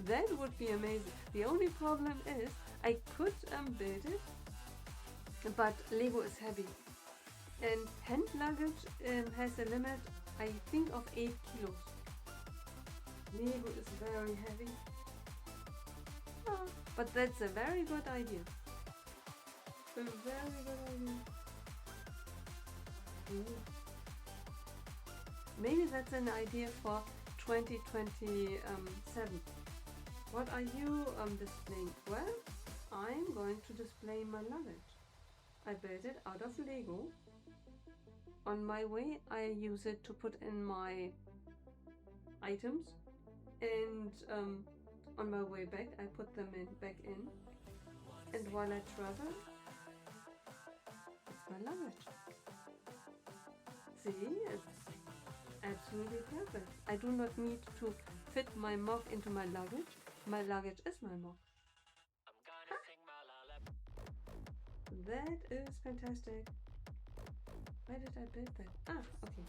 That would be amazing. The only problem is I could build it, but Lego is heavy. And hand luggage has a limit, I think, of 8 kilos. Lego is very heavy. But that's a very good idea. A very good idea. Maybe that's an idea for 2027. What are you displaying? Well, I'm going to display my luggage. I built it out of Lego. On my way, I use it to put in my items, and on my way back, I put them back in. And while I travel, it's my luggage. See, it's absolutely perfect. I do not need to fit my mug into my luggage. My luggage is my mug. That is fantastic. Why did I build that? Ah, okay.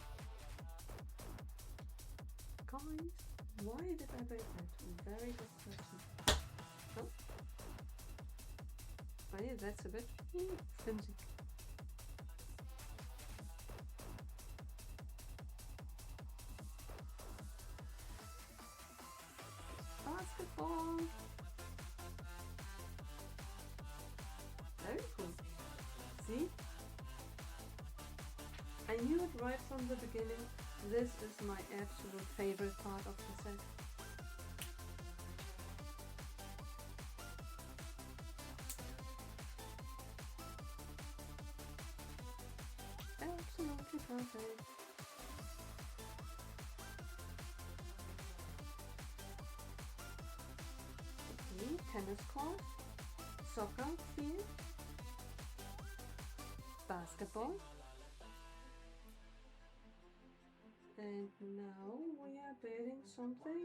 Guys, why did I build that? Very good question. Oh, oh yeah, that's a bit flimsy. Basketball. Very cool. See? I knew it right from the beginning. This is my absolute favorite part of the set. Absolutely perfect. Okay, tennis court, soccer field, basketball. And now we are building something.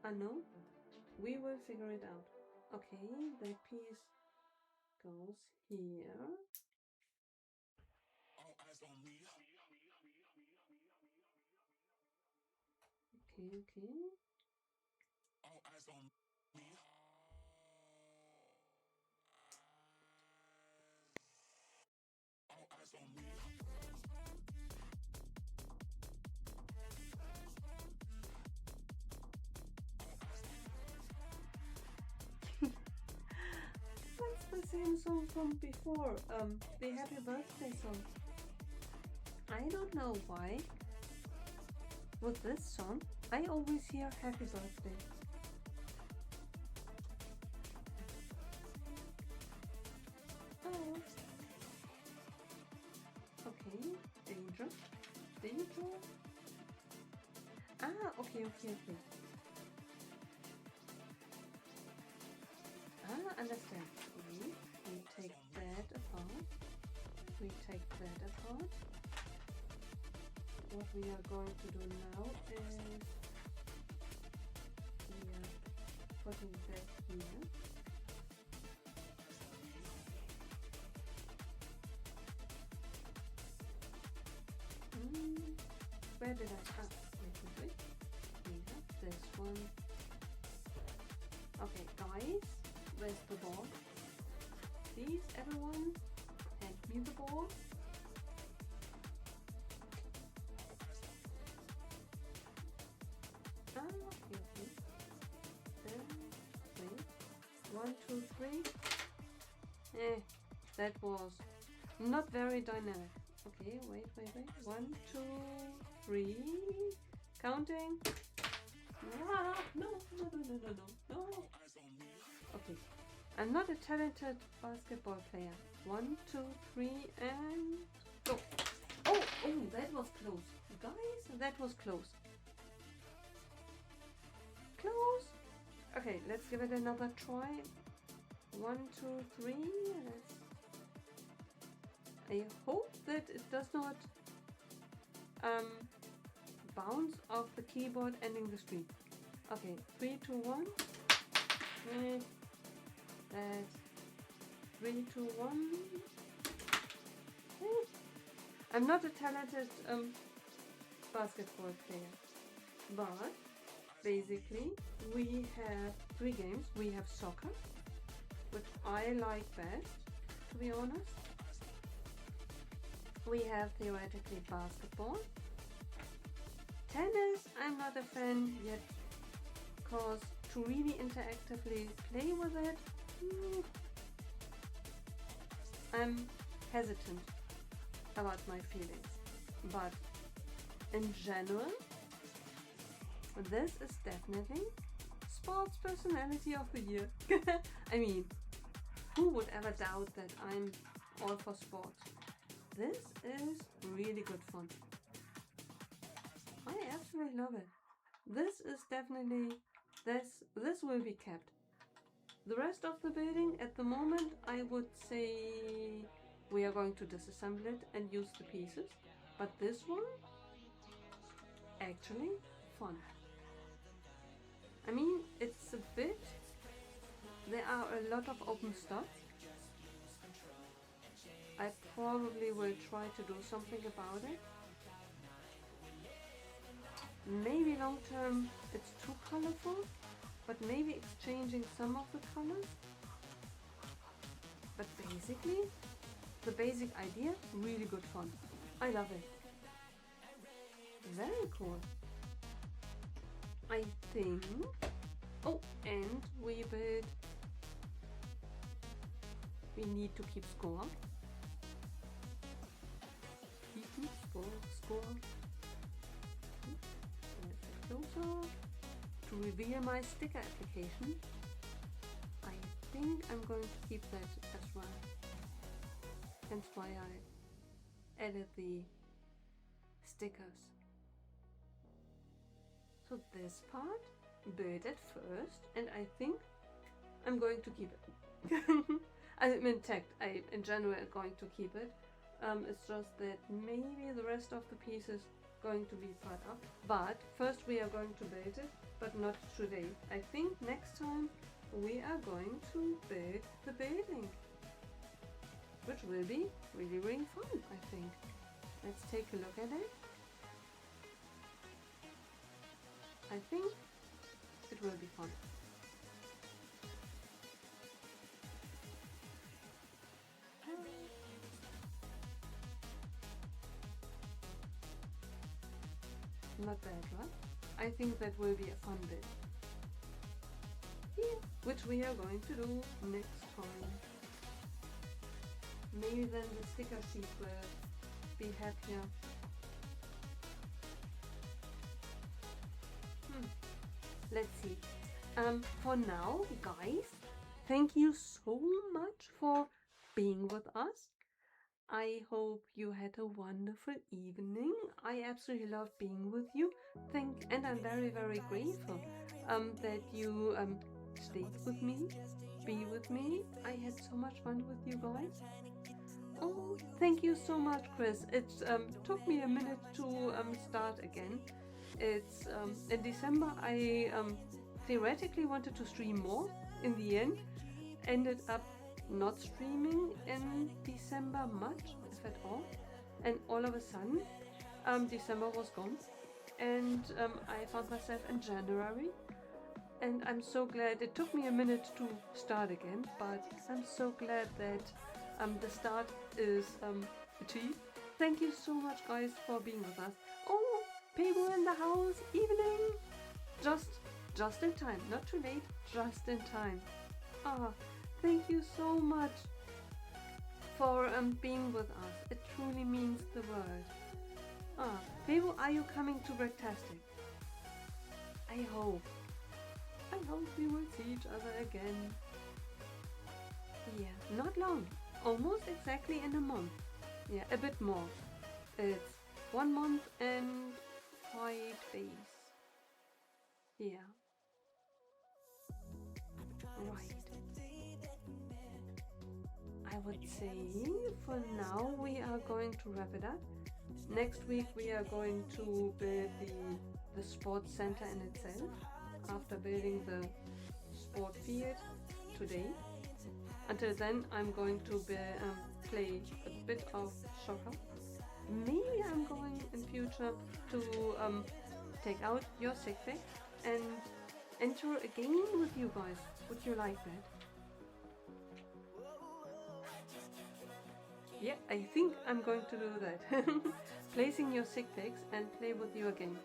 No, we will figure it out. Okay, that piece goes here. Okay. All eyes on me. All eyes on me. That's the same song from before, the Happy Birthday song. I don't know why. With this song, I always hear Happy Birthday. Oh. Okay, danger. Danger? Ah, okay. Ah, understand. We take that apart. What we are going to do now is we are putting that here. Where did I? Ah, wait. We have this one where's the ball? Please, everyone, hand me the ball. Okay. Then, wait. 1, 2, 3. That was not very dynamic. Okay, wait. 1, 2, 3. Counting. No. Okay. I'm not a talented basketball player. 1, 2, 3, and go. Oh, that was close. Guys, that was close. Close. Okay, let's give it another try. 1, 2, 3. I hope that it does not bounce off the keyboard ending the stream. Okay, 3, 2, 1. That's 3, 2, 1. I'm not a talented basketball player, but basically we have 3 games. We have soccer, which I like best, to be honest. We have theoretically basketball. Tennis, I'm not a fan yet, because to really interactively play with it, I'm hesitant about my feelings. But in general, this is definitely Sports Personality of the Year. I mean, who would ever doubt that I'm all for sports? This is really good fun. I absolutely love it. This is definitely, this will be kept. The rest of the building, at the moment, I would say we are going to disassemble it and use the pieces. But this one, actually fun. I mean, it's a bit, there are a lot of open stuff. I probably will try to do something about it. Maybe long term it's too colorful, but maybe exchanging some of the colors. But basically, the basic idea, really good fun. I love it. Very cool. I think... Oh, and we need to keep score. Score. Closer. To reveal my sticker application, I think I'm going to keep that as well. Hence why I added the stickers. So this part, build it first, and I think I'm going to keep it. I'm intact. In general going to keep it. It's just that maybe the rest of the pieces going to be part up. But first we are going to build it, but not today. I think next time we are going to build the building, which will be really, really fun, I think. Let's take a look at it. I think it will be fun. Not bad, right? I think that will be a fun bit. Yeah, which we are going to do next time. Maybe then the sticker sheet will be happier. Let's see. For now, guys, thank you so much for being with us. I hope you had a wonderful evening. I absolutely loved being with you. And I'm very, very grateful that you stayed with me, be with me. I had so much fun with you guys. Oh, thank you so much, Chris. It took me a minute to start again. It's in December. I theoretically wanted to stream more. In the end, ended up not streaming in December much, if at all. And all of a sudden, December was gone, and I found myself in January And I'm so glad it took me a minute to start again, but I'm so glad that the start is achieved. Thank you so much, guys, for being with us. Oh, people in the house, evening. Just in time, not too late, just in time. Ah, thank you so much for being with us. It truly means the world. Ah, people, are you coming to Breaktastic? I hope. I hope we will see each other again. Yeah, not long. Almost exactly in a month. Yeah, a bit more. It's 1 month and 5 days. Yeah. Right. I would say for now we are going to wrap it up. Next week we are going to build the sports center in itself after building the sport field today. Until then I'm going to play a bit of soccer. Maybe I'm going in future to take out your sick bag and enter a game with you guys. Would you like that? Yeah, I think I'm going to do that. Placing your sick bags and play with you again.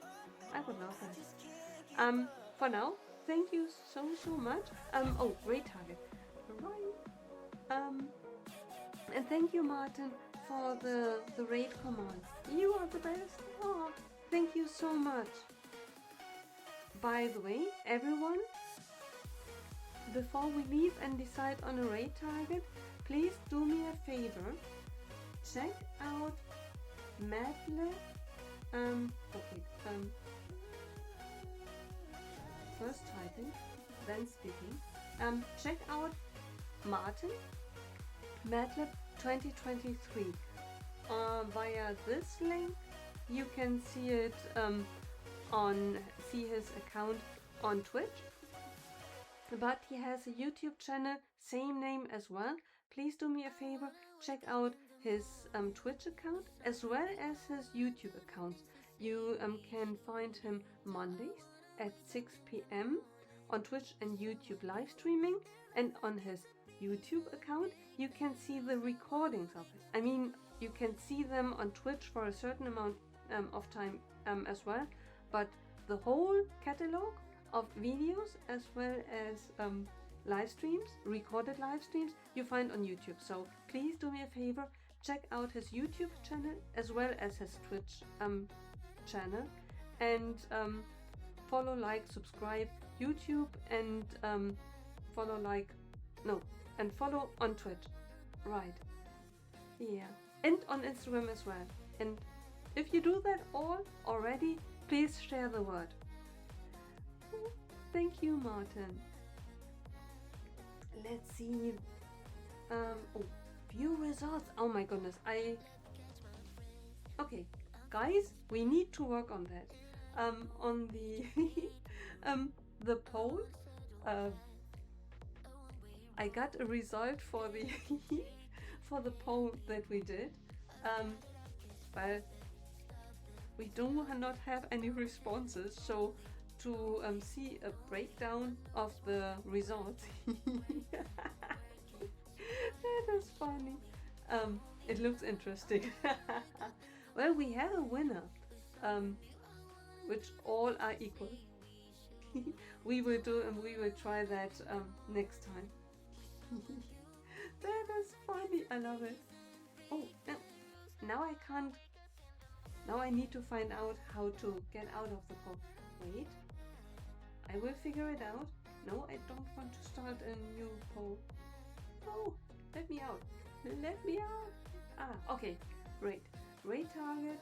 I would love that. For now, thank you so much. Oh, great target. Right. And thank you, Martin, for the raid command. You are the best. Oh, thank you so much. By the way, everyone, before we leave and decide on a raid target, please do me a favor. Check out Madlib. First typing, then speaking. Check out Martin Madlib 2023 via this link. You can see it see his account on Twitch, but he has a YouTube channel, same name as well. Please do me a favor, check out his Twitch account as well as his YouTube accounts. You can find him Mondays at 6 p.m. on Twitch and YouTube live streaming, and on his YouTube account you can see the recordings of it. I mean, you can see them on Twitch for a certain amount of time as well, but the whole catalog of videos as well as live streams, recorded live streams, you find on YouTube. So please do me a favor, check out his YouTube channel as well as his Twitch channel, and follow, like, subscribe YouTube, and follow on Twitch. Right. Yeah. And on Instagram as well. And if you do that all already, please share the word. Thank you, Martin. Let's see. View results. Oh my goodness. Okay, guys, we need to work on that. On the poll. I got a result for the for the poll that we did. But we do not have any responses, so to see a breakdown of the results. That is funny. It looks interesting. Well, we have a winner, which all are equal. We will try that next time. That is funny. I love it. Oh, now I can't. Now I need to find out how to get out of the poll. Wait. I will figure it out. No, I don't want to start a new poll. No, let me out. Let me out. Ah, okay. Great. Raid target.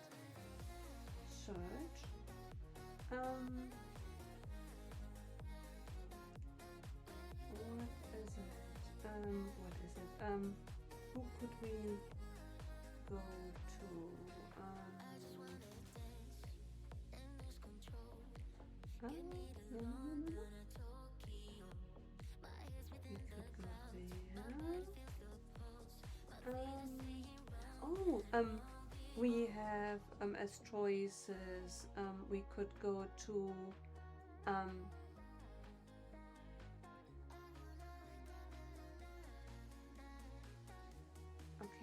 Search. What is it? Who could we go to? We could go there. We have as choices. We could go to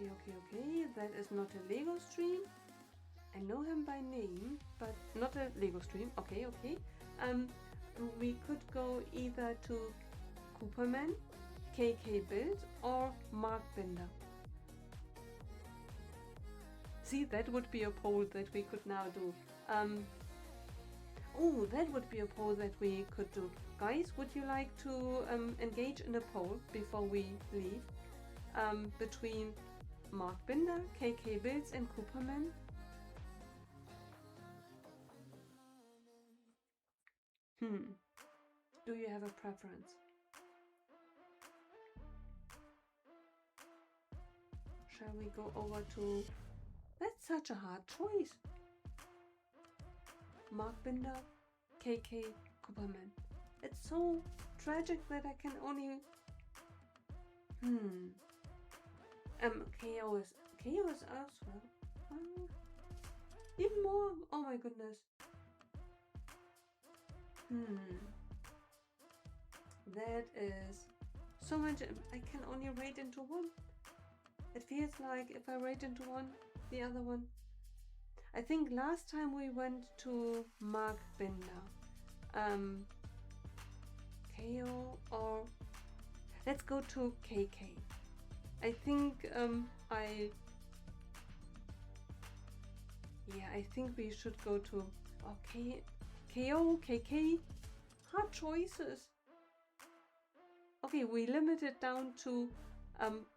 Okay. That is not a Lego stream. I know him by name, but not a Lego stream. Okay. We could go either to Cooperman, KK Build, or Mark Binder. See, that would be a poll that we could now do. Oh, that would be a poll that we could do. Guys, would you like to engage in a poll before we leave? Between Mark Binder, KK Builds, and Cooperman? Do you have a preference? Shall we go over to... That's such a hard choice. Mark Binder, KK, Cooperman. It's so tragic that I can only... KO is as well. Even more. Oh my goodness. That is so much. I can only rate into one. It feels like if I rate into one, the other one. I think last time we went to Mark Binder. KO or let's go to KK. I think I think we should go to KO, KK. Hard choices. Okay, we limit it down to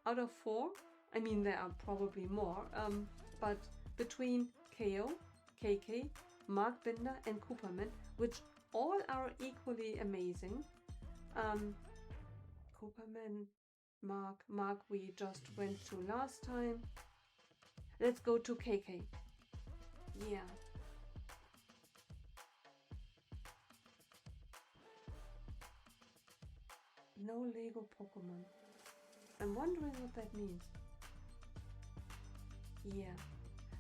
out of 4. I mean, there are probably more, but between KO, KK, Mark Binder, and Cooperman, which all are equally amazing. Cooperman, Mark we just went to last time. Let's go to KK. Yeah. No Lego Pokemon. I'm wondering what that means. Yeah.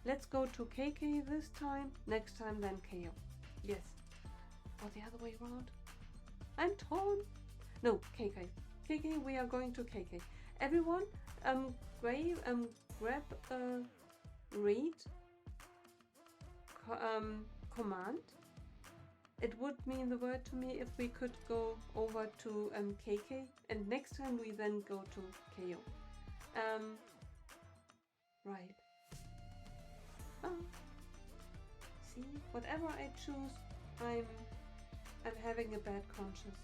Let's go to KK this time. Next time then KO. Yes. Or the other way around. I'm torn. No, KK. KK, we are going to KK. Everyone, grab a read command. It would mean the word to me if we could go over to KK, and next time we then go to KO. Right. See, whatever I choose, I'm having a bad conscience.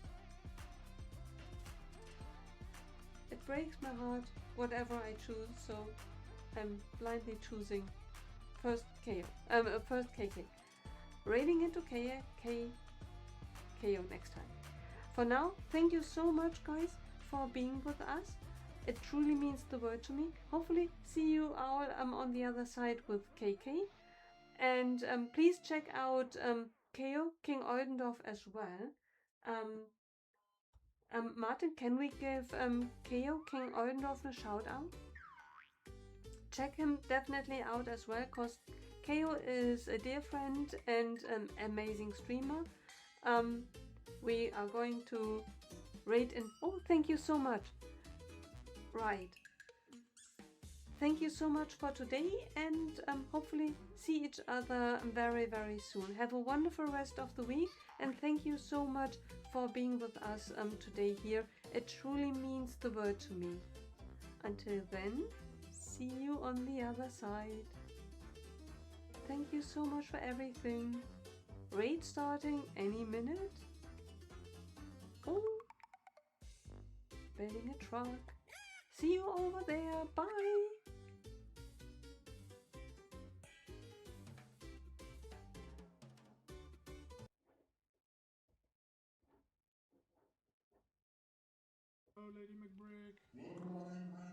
It breaks my heart, whatever I choose, so I'm blindly choosing first KO. First KK. Raiding into KO next time. For now, thank you so much, guys, for being with us. It truly means the world to me. Hopefully, see you all on the other side with KK. And please check out KO, King Oldendorf as well. Martin, can we give KO, King Oldendorf a shout out? Check him definitely out as well, because KO is a dear friend and an amazing streamer. We are going to rate in... Oh, thank you so much. Right. Thank you so much for today, and hopefully see each other very, very soon. Have a wonderful rest of the week, and thank you so much for being with us today here. It truly means the world to me. Until then, see you on the other side. Thank you so much for everything. Raid starting any minute. Oh, building a truck. See you over there. Bye. Hello, Lady McBrick. Welcome, Lady McBrick.